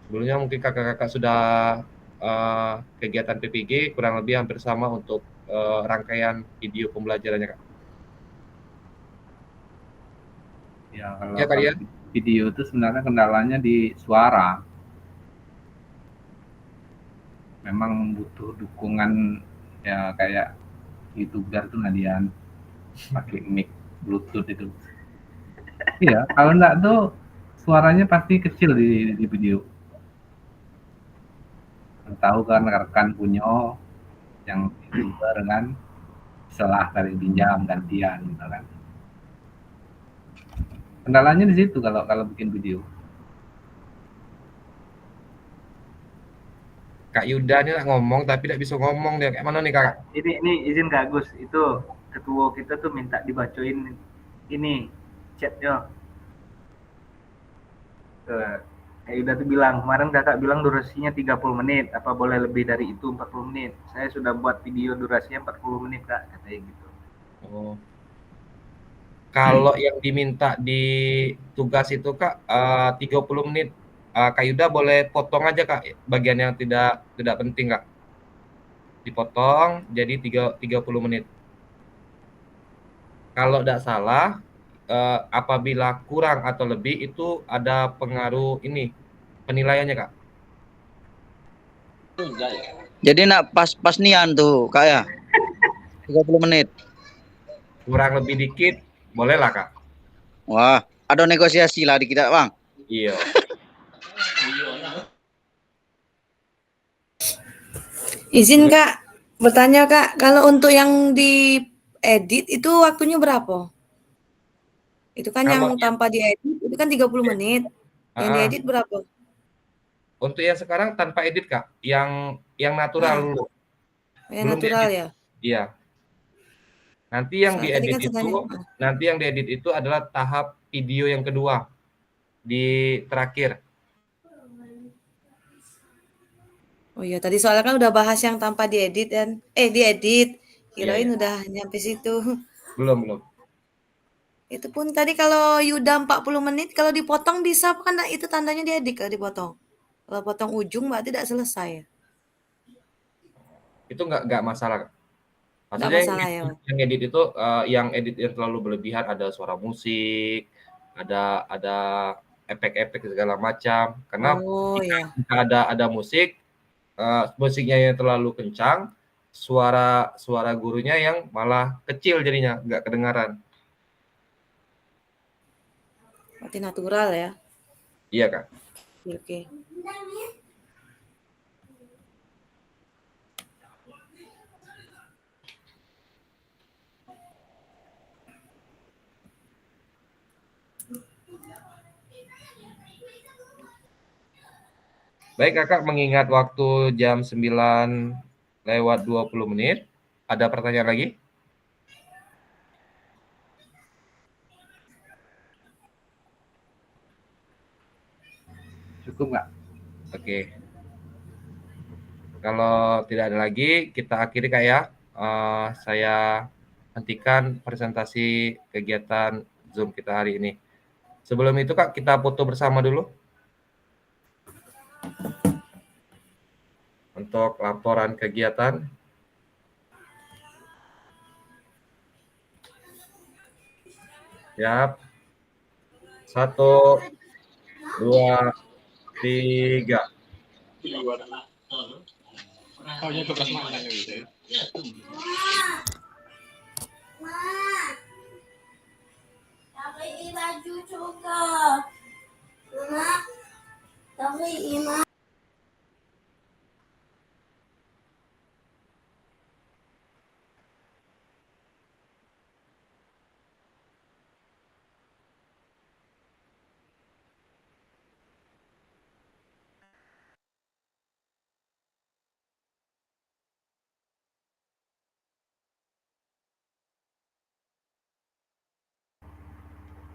Sebelumnya mungkin kakak-kakak sudah kegiatan PPG, kurang lebih hampir sama untuk rangkaian video pembelajarannya, Kak. Ya, kalau, Ya, Kak, ya. video itu sebenarnya kendalanya di suara. Memang butuh dukungan ya kayak YouTuber tuh Nadian pakai mic Bluetooth itu. Iya, kalau enggak tuh suaranya pasti kecil di video. Tahu kan rekan punya yang YouTuber kan setelah kali pinjam gantian gitu kan. Kendalanya di situ kalau bikin video. Kak Yuda ini nak ngomong tapi tidak bisa ngomong dia. Kayak mana nih Kak? Ini izin Kak Agus, itu ketua kita tuh minta dibacoin ini chatnya. Kak Yuda tuh bilang, kemarin kakak bilang durasinya 30 menit, apa boleh lebih dari itu 40 menit. Saya sudah buat video durasinya 40 menit Kak, katanya gitu. Oh. Kalau yang diminta di tugas itu Kak 30 menit. Kak Yuda boleh potong aja Kak bagian yang tidak penting Kak. Dipotong jadi 30 menit. Kalau tidak salah apabila kurang atau lebih itu ada pengaruh ini penilaiannya Kak. Jadi nak pas nian tuh Kak ya. 30 menit. Kurang lebih dikit bolehlah Kak. Wah, ada negosiasi lah di kita, Bang. Iya. Izin Kak, bertanya Kak, kalau untuk yang di edit itu waktunya berapa? Itu kan Kalau yang tanpa diedit itu kan 30 menit. Yang diedit berapa? Untuk yang sekarang tanpa edit Kak, yang natural dulu. Yang Belum natural diedit. ya? Iya. Nanti yang Soalnya tadi diedit kan itu adalah tahap video yang kedua di terakhir. Oh iya, tadi soalnya kan udah bahas yang tanpa diedit dan diedit. Kirain Iya. udah nyampe situ. Belum. Itu pun tadi kalau Yuda 40 menit, kalau dipotong bisa kan itu tandanya diedit kalau dipotong. Kalau potong ujung berarti tidak selesai. Itu nggak masalah Kak. Nggak Maksudnya masalah ya. yang edit itu yang edit yang terlalu berlebihan, ada suara musik, ada efek-efek segala macam. Karena Oh ya. jika ada musik, musiknya yang terlalu kencang, suara gurunya yang malah kecil jadinya, nggak kedengaran. Berarti natural ya. Iya Kak. Oke. Baik Kakak, mengingat waktu jam 9:20, ada pertanyaan lagi? Cukup nggak? Oke. Kalau tidak ada lagi, kita akhiri Kak ya. Saya hentikan presentasi kegiatan Zoom kita hari ini. Sebelum itu Kak, kita foto bersama dulu. Untuk laporan kegiatan. Siap. 1, 2, 3.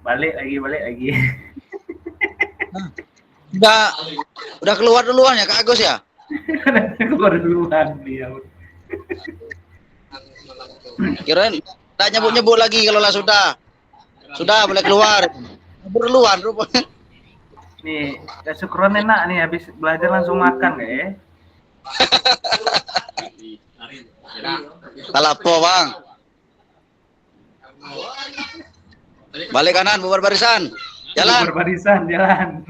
Balik lagi. Udah keluar duluan ya Kak Agus ya? Keluar duluan dia. Kirain tak nyebut-nyebut lagi kalau lah sudah. Sudah boleh keluar. Duluan rupanya. Nih, ya syukron enak nih habis belajar langsung makan ya. Salah apa, Bang? Balik kanan, bubar barisan. Jalan. Bubar barisan, jalan.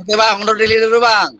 Oke, Bang, mundur diri dulu, Bang.